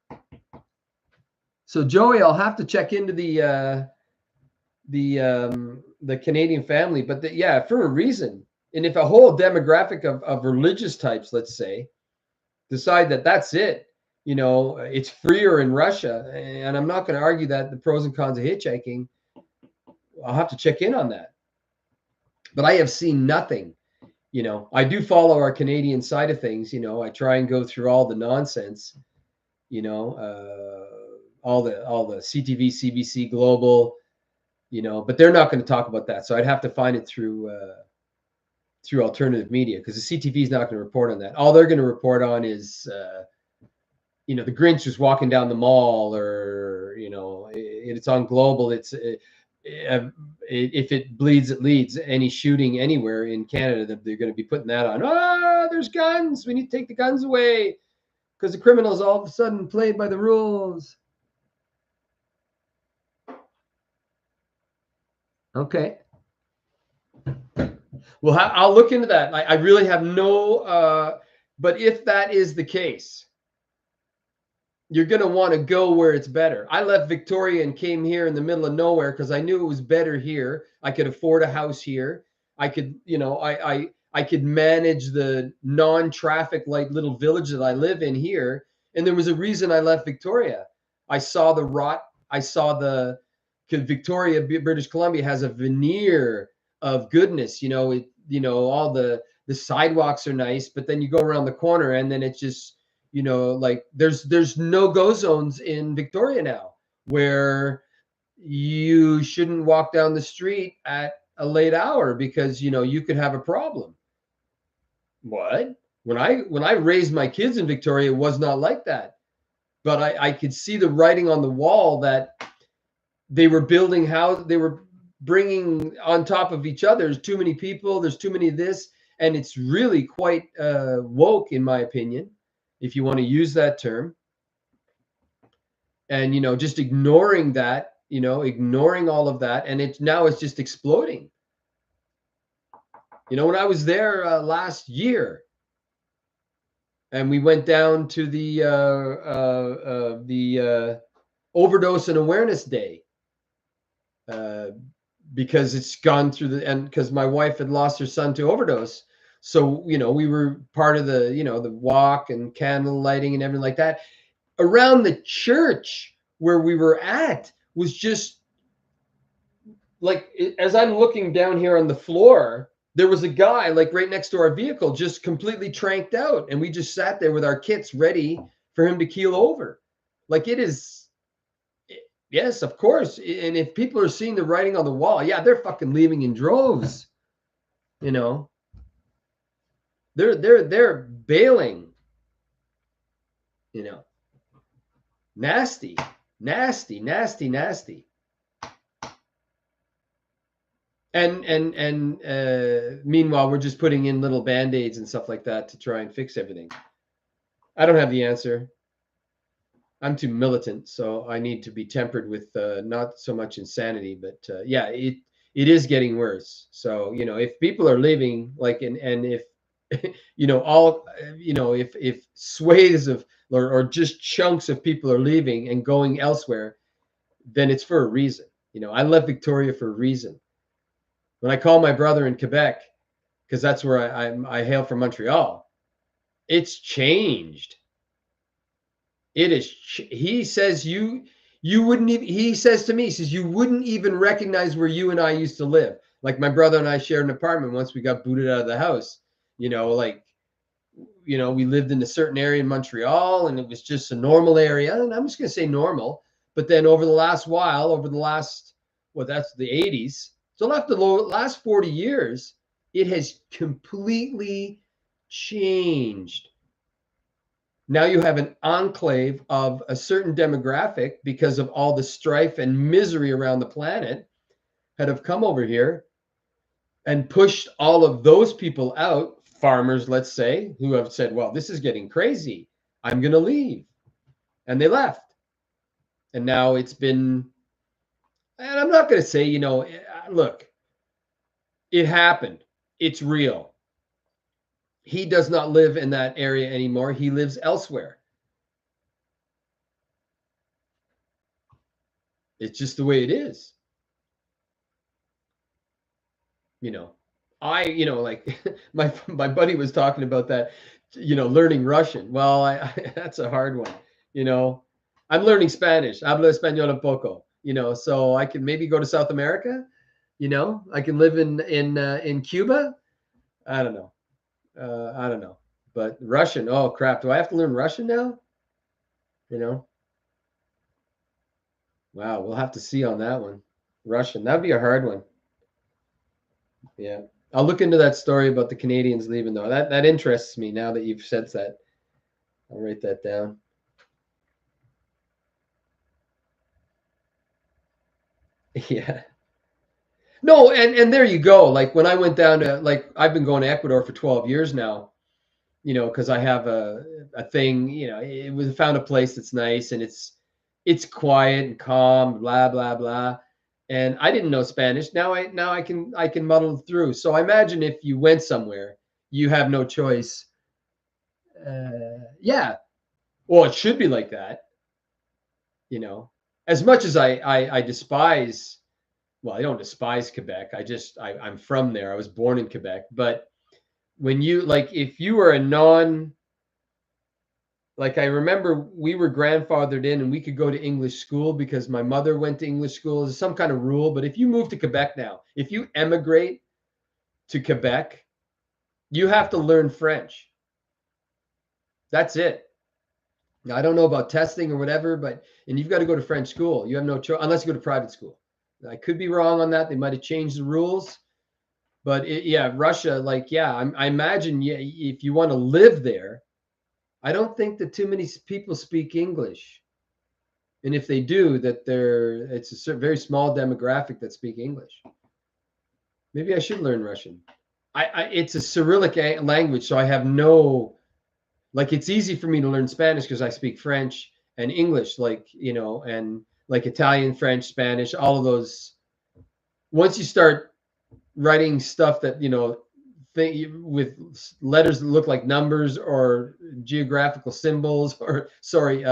So Joey, I'll have to check into the Canadian family, but for a reason. And if a whole demographic of religious types, let's say, decide that that's it, it's freer in Russia, and I'm not going to argue that the pros and cons of hitchhiking. I'll have to check in on that. But I have seen nothing. I do follow our Canadian side of things. I try and go through all the nonsense, all the CTV, CBC, Global, but they're not going to talk about that. So I'd have to find it through alternative media, because the CTV is not going to report on that. All they're going to report on is, the Grinch was walking down the mall, or, it's on Global. It's if it bleeds, it leads. Any shooting anywhere in Canada, that they're going to be putting that on. There's guns. We need to take the guns away because the criminals all of a sudden played by the rules. Okay. Well, I'll look into that. I really have no. But if that is the case, you're going to want to go where it's better. I left Victoria and came here in the middle of nowhere because I knew it was better here. I could afford a house here. I could, I could manage the non-traffic light little village that I live in here. And there was a reason I left Victoria. I saw the rot. I saw because Victoria, British Columbia, has a veneer of goodness. All the sidewalks are nice, but then you go around the corner and then it's just, like there's no-go zones in Victoria now, where you shouldn't walk down the street at a late hour because you could have a problem. What? When I raised my kids in Victoria, it was not like that. But I could see the writing on the wall that they were building houses, they were bringing on top of each other. There's too many people, there's too many of this, and it's really quite woke, in my opinion, if you want to use that term. And just ignoring that, ignoring all of that, and it's just exploding. When I was there last year, and we went down to the Overdose and Awareness Day, because it's gone through and because my wife had lost her son to overdose. So, we were part of the, the walk and candle lighting and everything like that. Around the church where we were at was just like, as I'm looking down here on the floor, there was a guy like right next to our vehicle, just completely tranked out. And we just sat there with our kits ready for him to keel over. Like, it is. Yes, of course. And if people are seeing the writing on the wall, yeah, they're fucking leaving in droves. They're bailing. Nasty. And meanwhile, we're just putting in little band-aids and stuff like that to try and fix everything. I don't have the answer. I'm too militant, so I need to be tempered with not so much insanity, but yeah, it is getting worse. So if people are leaving, like, and if all if swathes of or just chunks of people are leaving and going elsewhere, then it's for a reason. I left Victoria for a reason. When I call my brother in Quebec, because that's where I hail from, Montreal, it's changed. It is. He says you wouldn't even. He says to me, he says you wouldn't even recognize where you and I used to live. Like my brother and I shared an apartment once we got booted out of the house. Like we lived in a certain area in Montreal, and it was just a normal area. And I'm just going to say normal. But then over the last while, well, that's the 80s. So after the last 40 years, it has completely changed. Now you have an enclave of a certain demographic because of all the strife and misery around the planet that have come over here and pushed all of those people out, farmers, let's say, who have said, well, this is getting crazy. I'm going to leave. And they left. And now it's been, and I'm not going to say, look, it happened. It's real. He does not live in that area anymore. He lives elsewhere. It's just the way it is. Like my buddy was talking about that, learning Russian. Well, that's a hard one. I'm learning Spanish. Hablo español un poco. So I can maybe go to South America. I can live in Cuba. I don't know. I don't know. But Russian, oh crap. Do I have to learn Russian now? Wow, we'll have to see on that one. Russian, that'd be a hard one. Yeah. I'll look into that story about the Canadians leaving, though. That interests me now that you've said that. I'll write that down. Yeah. No, and there you go. Like when I went down to, like, I've been going to Ecuador for 12 years now, because I have a thing, it was found a place that's nice and it's quiet and calm, blah blah blah. And I didn't know Spanish. Now I can muddle through. So I imagine if you went somewhere, you have no choice. Yeah. Well, it should be like that. As much as I despise, well, I don't despise Quebec. I'm from there. I was born in Quebec. But when if you were a like, I remember we were grandfathered in and we could go to English school because my mother went to English school. There's some kind of rule. But if you move to Quebec now, if you emigrate to Quebec, you have to learn French. That's it. Now, I don't know about testing or whatever, and you've got to go to French school. You have no choice unless you go to private school. I could be wrong on that. They might have changed the rules, but yeah, Russia, like, yeah, I imagine, yeah, if you want to live there, I don't think that too many people speak English. And if they do, it's a very small demographic that speak English. Maybe I should learn Russian. It's a Cyrillic language, so I have no, like, it's easy for me to learn Spanish because I speak French and English, like, and like Italian, French, Spanish, all of those. Once you start writing stuff that, with letters that look like numbers or geographical symbols or, sorry,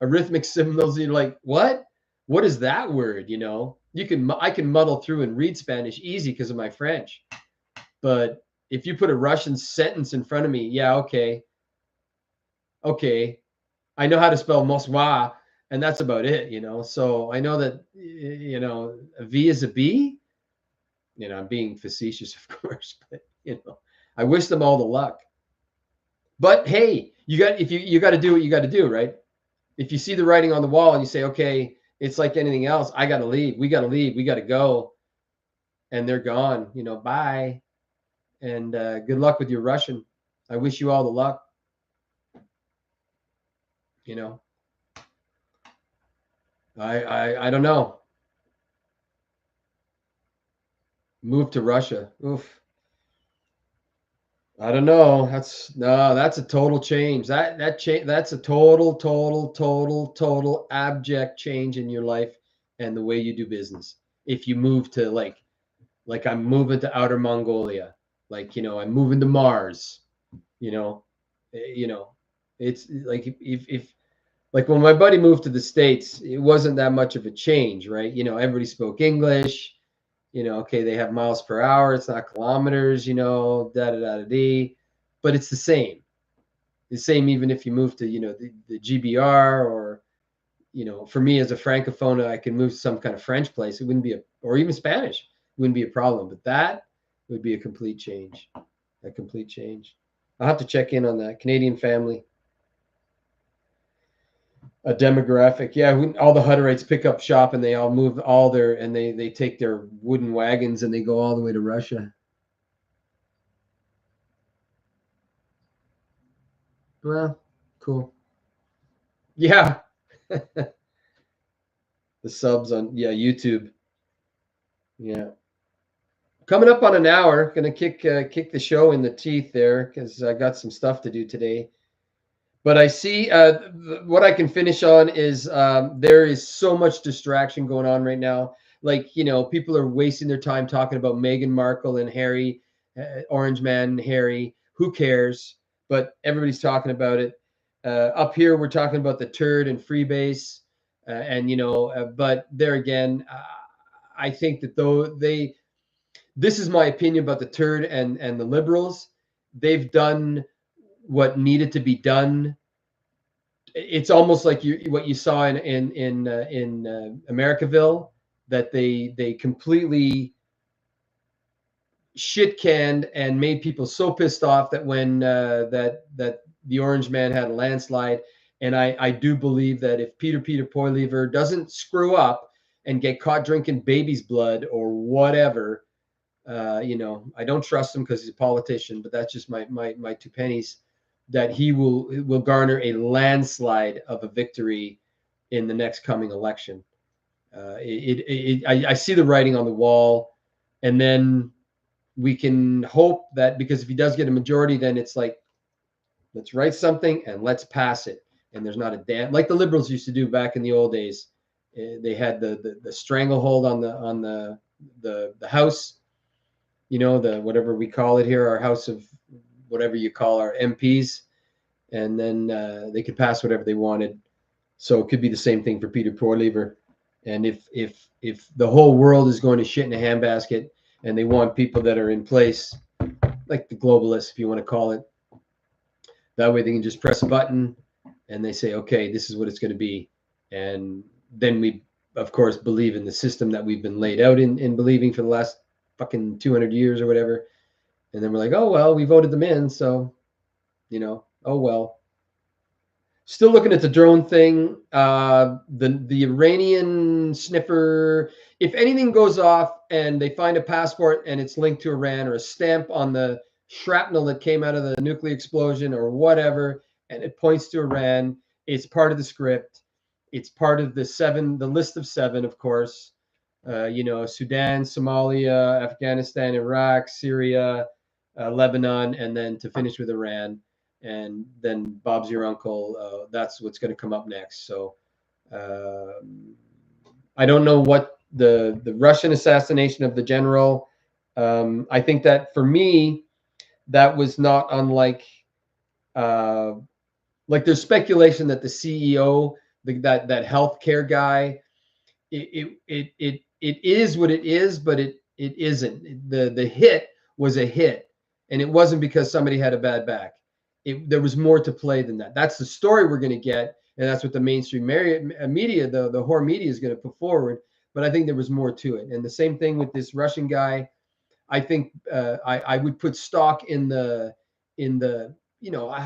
arithmetic symbols, you're like, what is that word? I can muddle through and read Spanish easy because of my French. But if you put a Russian sentence in front of me, yeah, okay, I know how to spell Moskva, and that's about it, So I know that, a V is a B. I'm being facetious, of course, but I wish them all the luck. But hey, you got to do what you got to do, right? If you see the writing on the wall and you say, okay, it's like anything else, I got to leave. We got to leave. We got to go, and they're gone. Bye, and good luck with your Russian. I wish you all the luck. I don't know. Move to Russia. Oof. I don't know. That's a total change. That's a total abject change in your life and the way you do business. If you move to like I'm moving to outer Mongolia, like I'm moving to Mars, you know, you know, it's like if like when my buddy moved to the States, it wasn't that much of a change, right? Everybody spoke English. Okay, they have miles per hour. It's not kilometers. Da da da da da. But it's the same. The same even if you move to the GBR or for me as a francophone, I can move to some kind of French place. It wouldn't be or even Spanish. It wouldn't be a problem. But that would be a complete change. A complete change. I'll have to check in on that Canadian family. A demographic. Yeah, all the Hutterites pick up shop and they all move and they take their wooden wagons and they go all the way to Russia. Well, cool. Yeah. The subs on YouTube. Yeah. Coming up on an hour, gonna kick the show in the teeth there because I got some stuff to do today. But I see what I can finish on is there is so much distraction going on right now. Like, people are wasting their time talking about Meghan Markle and Harry, Orange Man Harry. Who cares? But everybody's talking about it. Up here, we're talking about the turd and Freebase. But there again, I think that this is my opinion about the turd and the liberals. They've done what needed to be done. It's almost like what you saw in Americaville, that they completely shit canned and made people so pissed off that when that the Orange Man had a landslide. And I do believe that if Peter Poilievre doesn't screw up and get caught drinking baby's blood or whatever, I don't trust him because he's a politician, but that's just my two pennies, that he will garner a landslide of a victory in the next coming election. I see the writing on the wall, and then we can hope that, because if he does get a majority, then it's like, let's write something and let's pass it. And there's not a damn, like the liberals used to do back in the old days. They had the stranglehold on the House, the whatever we call it here, our House of whatever you call our MPs, and then they could pass whatever they wanted. So it could be the same thing for Peter Poilievre. And if the whole world is going to shit in a handbasket and they want people that are in place, like the globalists, if you want to call it, that way they can just press a button and they say, okay, this is what it's going to be. And then we, of course, believe in the system that we've been laid out in believing for the last fucking 200 years or whatever. And then we're like, oh, well, we voted them in. So, oh, well. Still looking at the drone thing. The Iranian sniffer, if anything goes off and they find a passport and it's linked to Iran, or a stamp on the shrapnel that came out of the nuclear explosion or whatever, and it points to Iran, it's part of the script. It's part of the list of 7, of course. Sudan, Somalia, Afghanistan, Iraq, Syria, Lebanon, and then to finish with Iran. And then Bob's your uncle. That's what's going to come up next. So I don't know what the Russian assassination of the general. I think that for me, that was not unlike like there's speculation that the CEO, that healthcare guy, it is what it is, but it isn't. The hit was a hit, and it wasn't because somebody had a bad back. There was more to play than that. That's the story we're going to get, and that's what the mainstream media, the whore media, is going to put forward. But I think there was more to it. And the same thing with this Russian guy. I think I would put stock in the I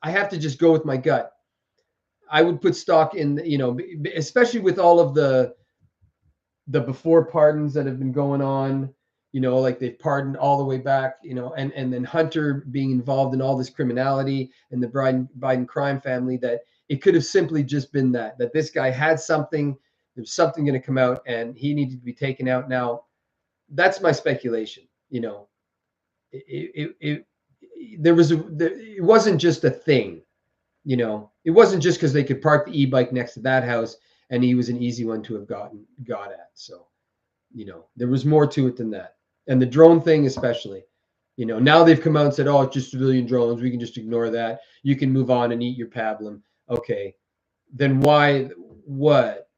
have to just go with my gut. I would put stock in especially with all of the before pardons that have been going on. Like they've pardoned all the way back, and then Hunter being involved in all this criminality and the Biden crime family, that it could have simply just been that this guy had something, there's something going to come out and he needed to be taken out. Now, that's my speculation. it wasn't just a thing, you know. It wasn't just because they could park the e-bike next to that house and he was an easy one to have got at. So, you know, there was more to it than that. And the drone thing especially, you know, now they've come out and said, oh, it's just civilian drones, we can just ignore that, you can move on and eat your pablum. Okay, then why, what,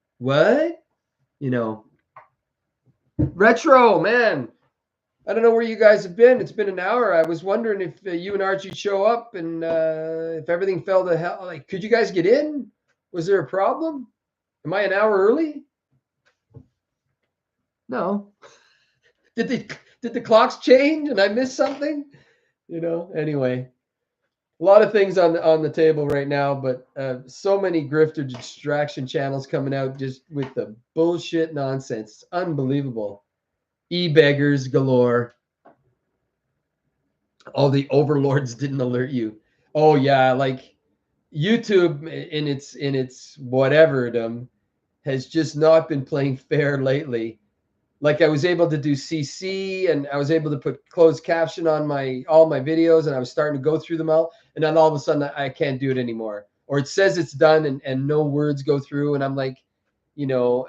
you know. Retro, man, I don't know where you guys have been. It's been an hour. I was wondering if you and Archie show up and if everything fell to hell. Like, could you guys get in? Was there a problem? Am I an hour early? No. Did the clocks change and I missed something? You know. Anyway, a lot of things on the table right now, but so many grifter distraction channels coming out just with the bullshit nonsense. It's unbelievable. E-beggars galore. Oh, the overlords didn't alert you. Oh yeah, like YouTube in its whateverdom has just not been playing fair lately. Like I was able to do CC and I was able to put closed caption on all my videos and I was starting to go through them all, and then all of a sudden I can't do it anymore. Or it says it's done and no words go through, and I'm like, you know,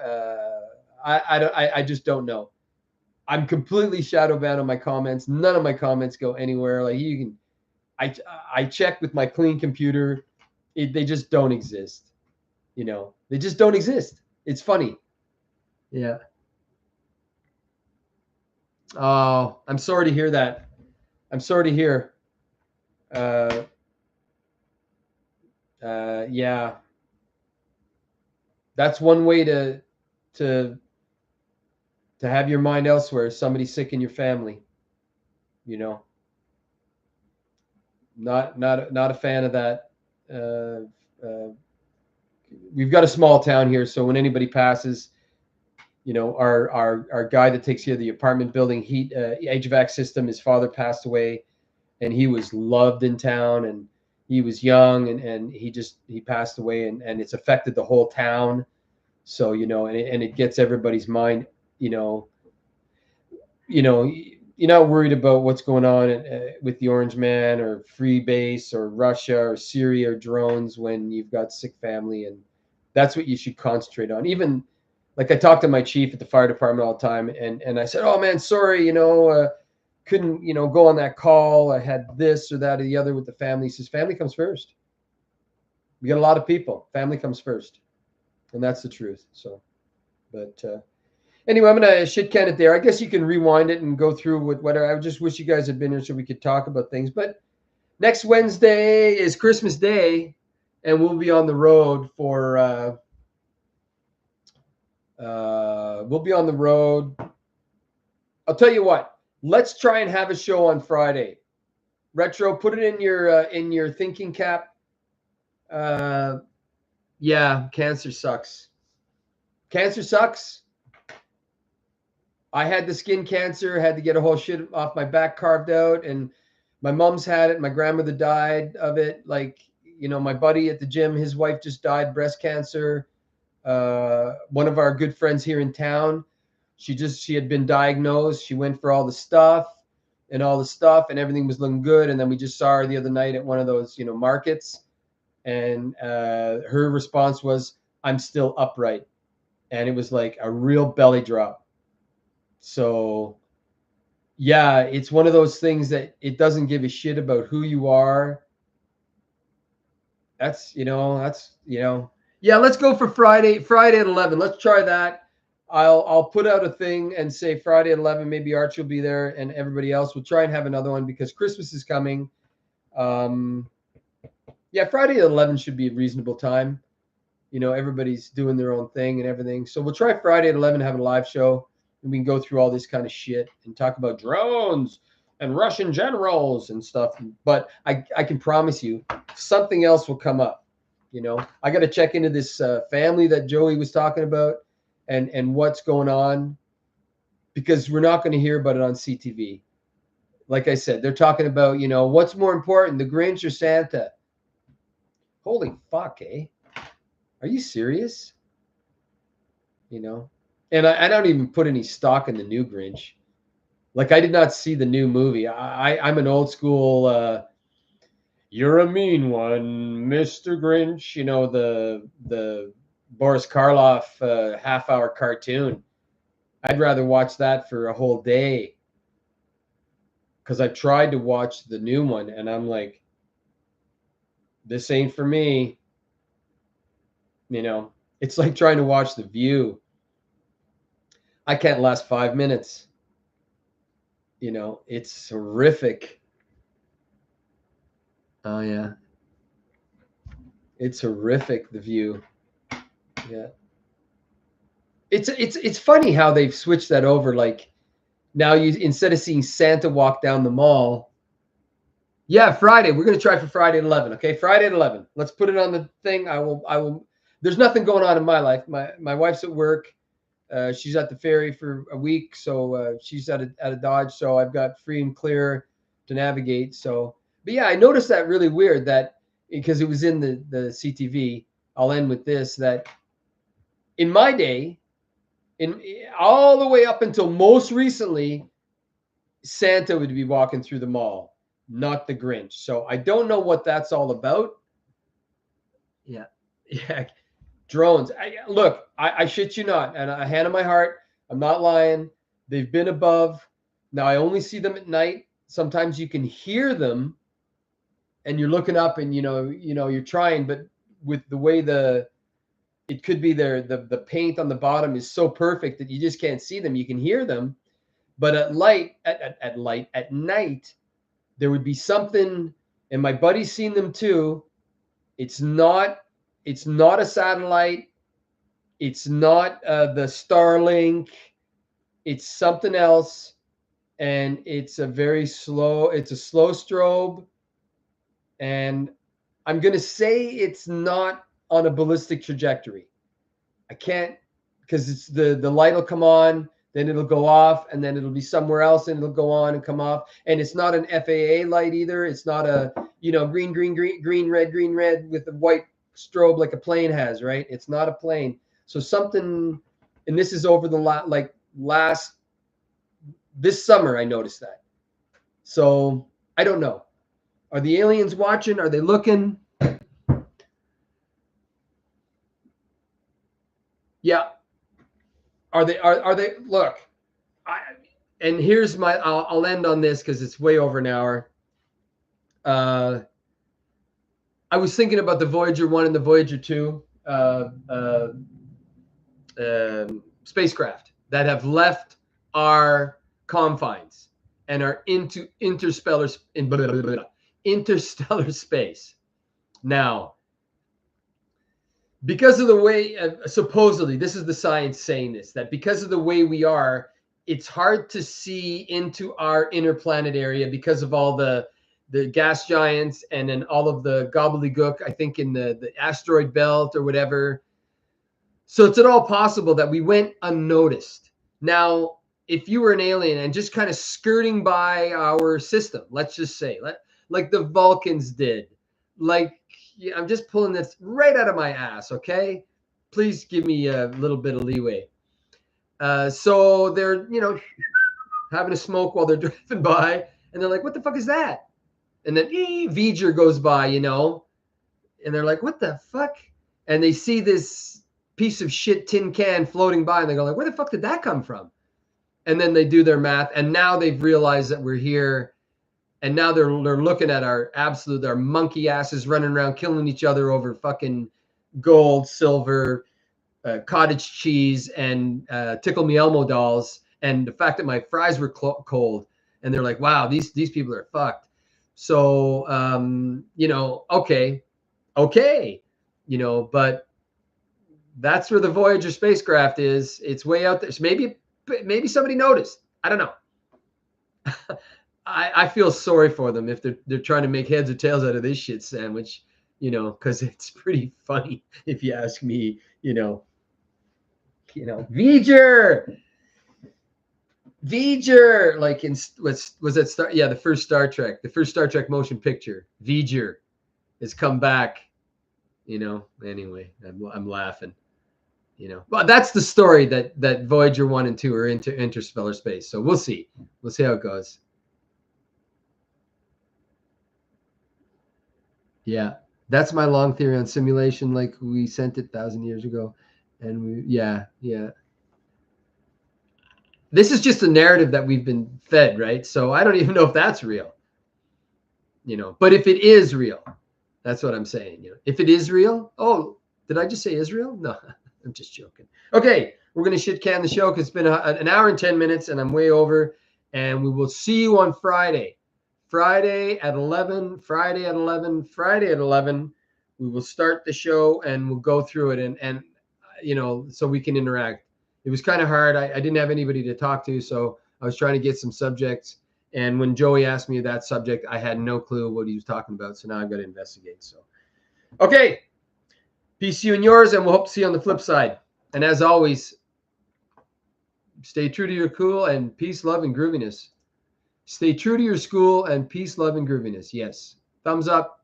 I just don't know. I'm completely shadow banned on my comments. None of my comments go anywhere. Like you can, I check with my clean computer. They just don't exist. You know, they just don't exist. It's funny. Yeah. Oh, I'm sorry to hear that. I'm sorry to hear. Uh, yeah, that's one way to to have your mind elsewhere. Somebody sick in your family. You know, not a fan of that. Uh, uh, we've got a small town here, so when anybody passes, you know, our guy that takes care of the apartment building heat HVAC system, his father passed away, and he was loved in town, and he was young, and he passed away, and it's affected the whole town. So you know, and it gets everybody's mind, you know, you're not worried about what's going on with the Orange Man or Freebase or Russia or Syria or drones when you've got sick family, and that's what you should concentrate on. Even like I talk to my chief at the fire department all the time, and I said, "Oh man, sorry, couldn't go on that call. I had this or that or the other with the family." He says, "Family comes first. We got a lot of people. Family comes first, and that's the truth." So, but anyway, I'm gonna shit can it there. I guess you can rewind it and go through with whatever. I just wish you guys had been here so we could talk about things. But next Wednesday is Christmas Day, and we'll be on the road for. We'll be on the road. I'll tell you what. Let's try and have a show on Friday. Retro, put it in your thinking cap. Yeah, cancer sucks. Cancer sucks. I had the skin cancer, had to get a whole shit off my back carved out, and my mom's had it. My grandmother died of it. Like, my buddy at the gym, his wife just died, breast cancer. One of our good friends here in town, she had been diagnosed. She went for all the stuff, and everything was looking good. And then we just saw her the other night at one of those, markets. And her response was, "I'm still upright." And it was like a real belly drop. So yeah, it's one of those things that it doesn't give a shit about who you are. Yeah, let's go for Friday at 11. Let's try that. I'll put out a thing and say Friday at 11. Maybe Archie will be there and everybody else. We'll try and have another one because Christmas is coming. Yeah, Friday at 11 should be a reasonable time. Everybody's doing their own thing and everything. So we'll try Friday at 11, have a live show, and we can go through all this kind of shit and talk about drones and Russian generals and stuff. But I can promise you something else will come up. I got to check into this family that Joey was talking about and what's going on, because we're not going to hear about it on CTV. Like I said, they're talking about, what's more important, the Grinch or Santa? Holy fuck, eh? Are you serious? And I don't even put any stock in the new Grinch. Like I did not see the new movie. I'm an old school. You're a mean one, Mr. Grinch. You know the Boris Karloff half-hour cartoon. I'd rather watch that for a whole day because I've tried to watch the new one and I'm like, this ain't for me. You know, it's like trying to watch The View. I can't last 5 minutes. You know, it's horrific. Oh yeah, it's horrific. The View. Yeah, it's funny how they've switched that over. Like now, you instead of seeing Santa walk down the mall. Yeah, Friday. We're gonna try for Friday at 11. Okay, Friday at 11. Let's put it on the thing. I will. There's nothing going on in my life. My wife's at work. She's at the ferry for a week, so she's at a Dodge. So I've got free and clear to navigate. So, but yeah, I noticed that really weird that because it was in the CTV. I'll end with this that in my day, in all the way up until most recently, Santa would be walking through the mall, not the Grinch. So I don't know what that's all about. Yeah, yeah. Drones. I shit you not, and I hand on my heart, I'm not lying. They've been above. Now I only see them at night. Sometimes you can hear them, and you're looking up, and you're trying, but with the way it could be the paint on the bottom is so perfect that you just can't see them. You can hear them, but at night, there would be something, and my buddy's seen them too. It's not a satellite. It's not the Starlink. It's something else, and it's a slow strobe, and I'm gonna say it's not on a ballistic trajectory. I can't because it's the light will come on, then it'll go off, and then it'll be somewhere else, and it'll go on and come off. And it's not an FAA light either. It's not a green, green, red with the white strobe like a plane has, right? It's not a plane. So something, and this is over the last this summer I noticed that. So I don't know. Are the aliens watching? Are they looking? Yeah. Are they? Look, and here's I'll end on this because it's way over an hour. I was thinking about the Voyager 1 and the Voyager 2 spacecraft that have left our confines and are into interstellar space. Now, because of the way, supposedly, this is the science saying this, that because of the way we are, it's hard to see into our inner planet area because of all the gas giants and then all of the gobbledygook, I think, in the asteroid belt or whatever. So it's at all possible that we went unnoticed. Now, if you were an alien and just kind of skirting by our system, let's just say, like the Vulcans did, like, yeah, I'm just pulling this right out of my ass, okay? Please give me a little bit of leeway. So they're, having a smoke while they're driving by, and they're like, what the fuck is that? And then V'ger goes by, and they're like, what the fuck? And they see this piece of shit tin can floating by, and they go like, where the fuck did that come from? And then they do their math, and now they've realized that we're here. And now they're looking at our monkey asses running around killing each other over fucking gold, silver, cottage cheese, and Tickle Me Elmo dolls, and the fact that my fries were cold. And they're like, "Wow, these people are fucked." So, okay, but that's where the Voyager spacecraft is. It's way out there. So maybe somebody noticed. I don't know. I feel sorry for them if they're trying to make heads or tails out of this shit sandwich, because it's pretty funny if you ask me, V'ger, like was that the first Star Trek motion picture, V'ger has come back, anyway, I'm laughing. You know, but that's the story that Voyager 1 and 2 are into interstellar space. So we'll see. We'll see how it goes. Yeah. That's my long theory on simulation, like we sent it 1,000 years ago. And yeah. This is just a narrative that we've been fed, right? So I don't even know if that's real. You know, but if it is real, that's what I'm saying. You know, if it is real, oh, did I just say Israel? No, I'm just joking. Okay, we're gonna shit can the show because it's been an hour and 10 minutes, and I'm way over. And we will see you on Friday. Friday at 11. Friday at 11. Friday at 11. We will start the show and we'll go through it and you know, so we can interact. It was kind of hard. I didn't have anybody to talk to, so I was trying to get some subjects. And when Joey asked me that subject, I had no clue what he was talking about. So now I've got to investigate. So, okay. Peace to you and yours, and we'll hope to see you on the flip side. And as always, stay true to your cool and peace, love, and grooviness. Stay true to your school and peace, love, and grooviness. Yes. Thumbs up.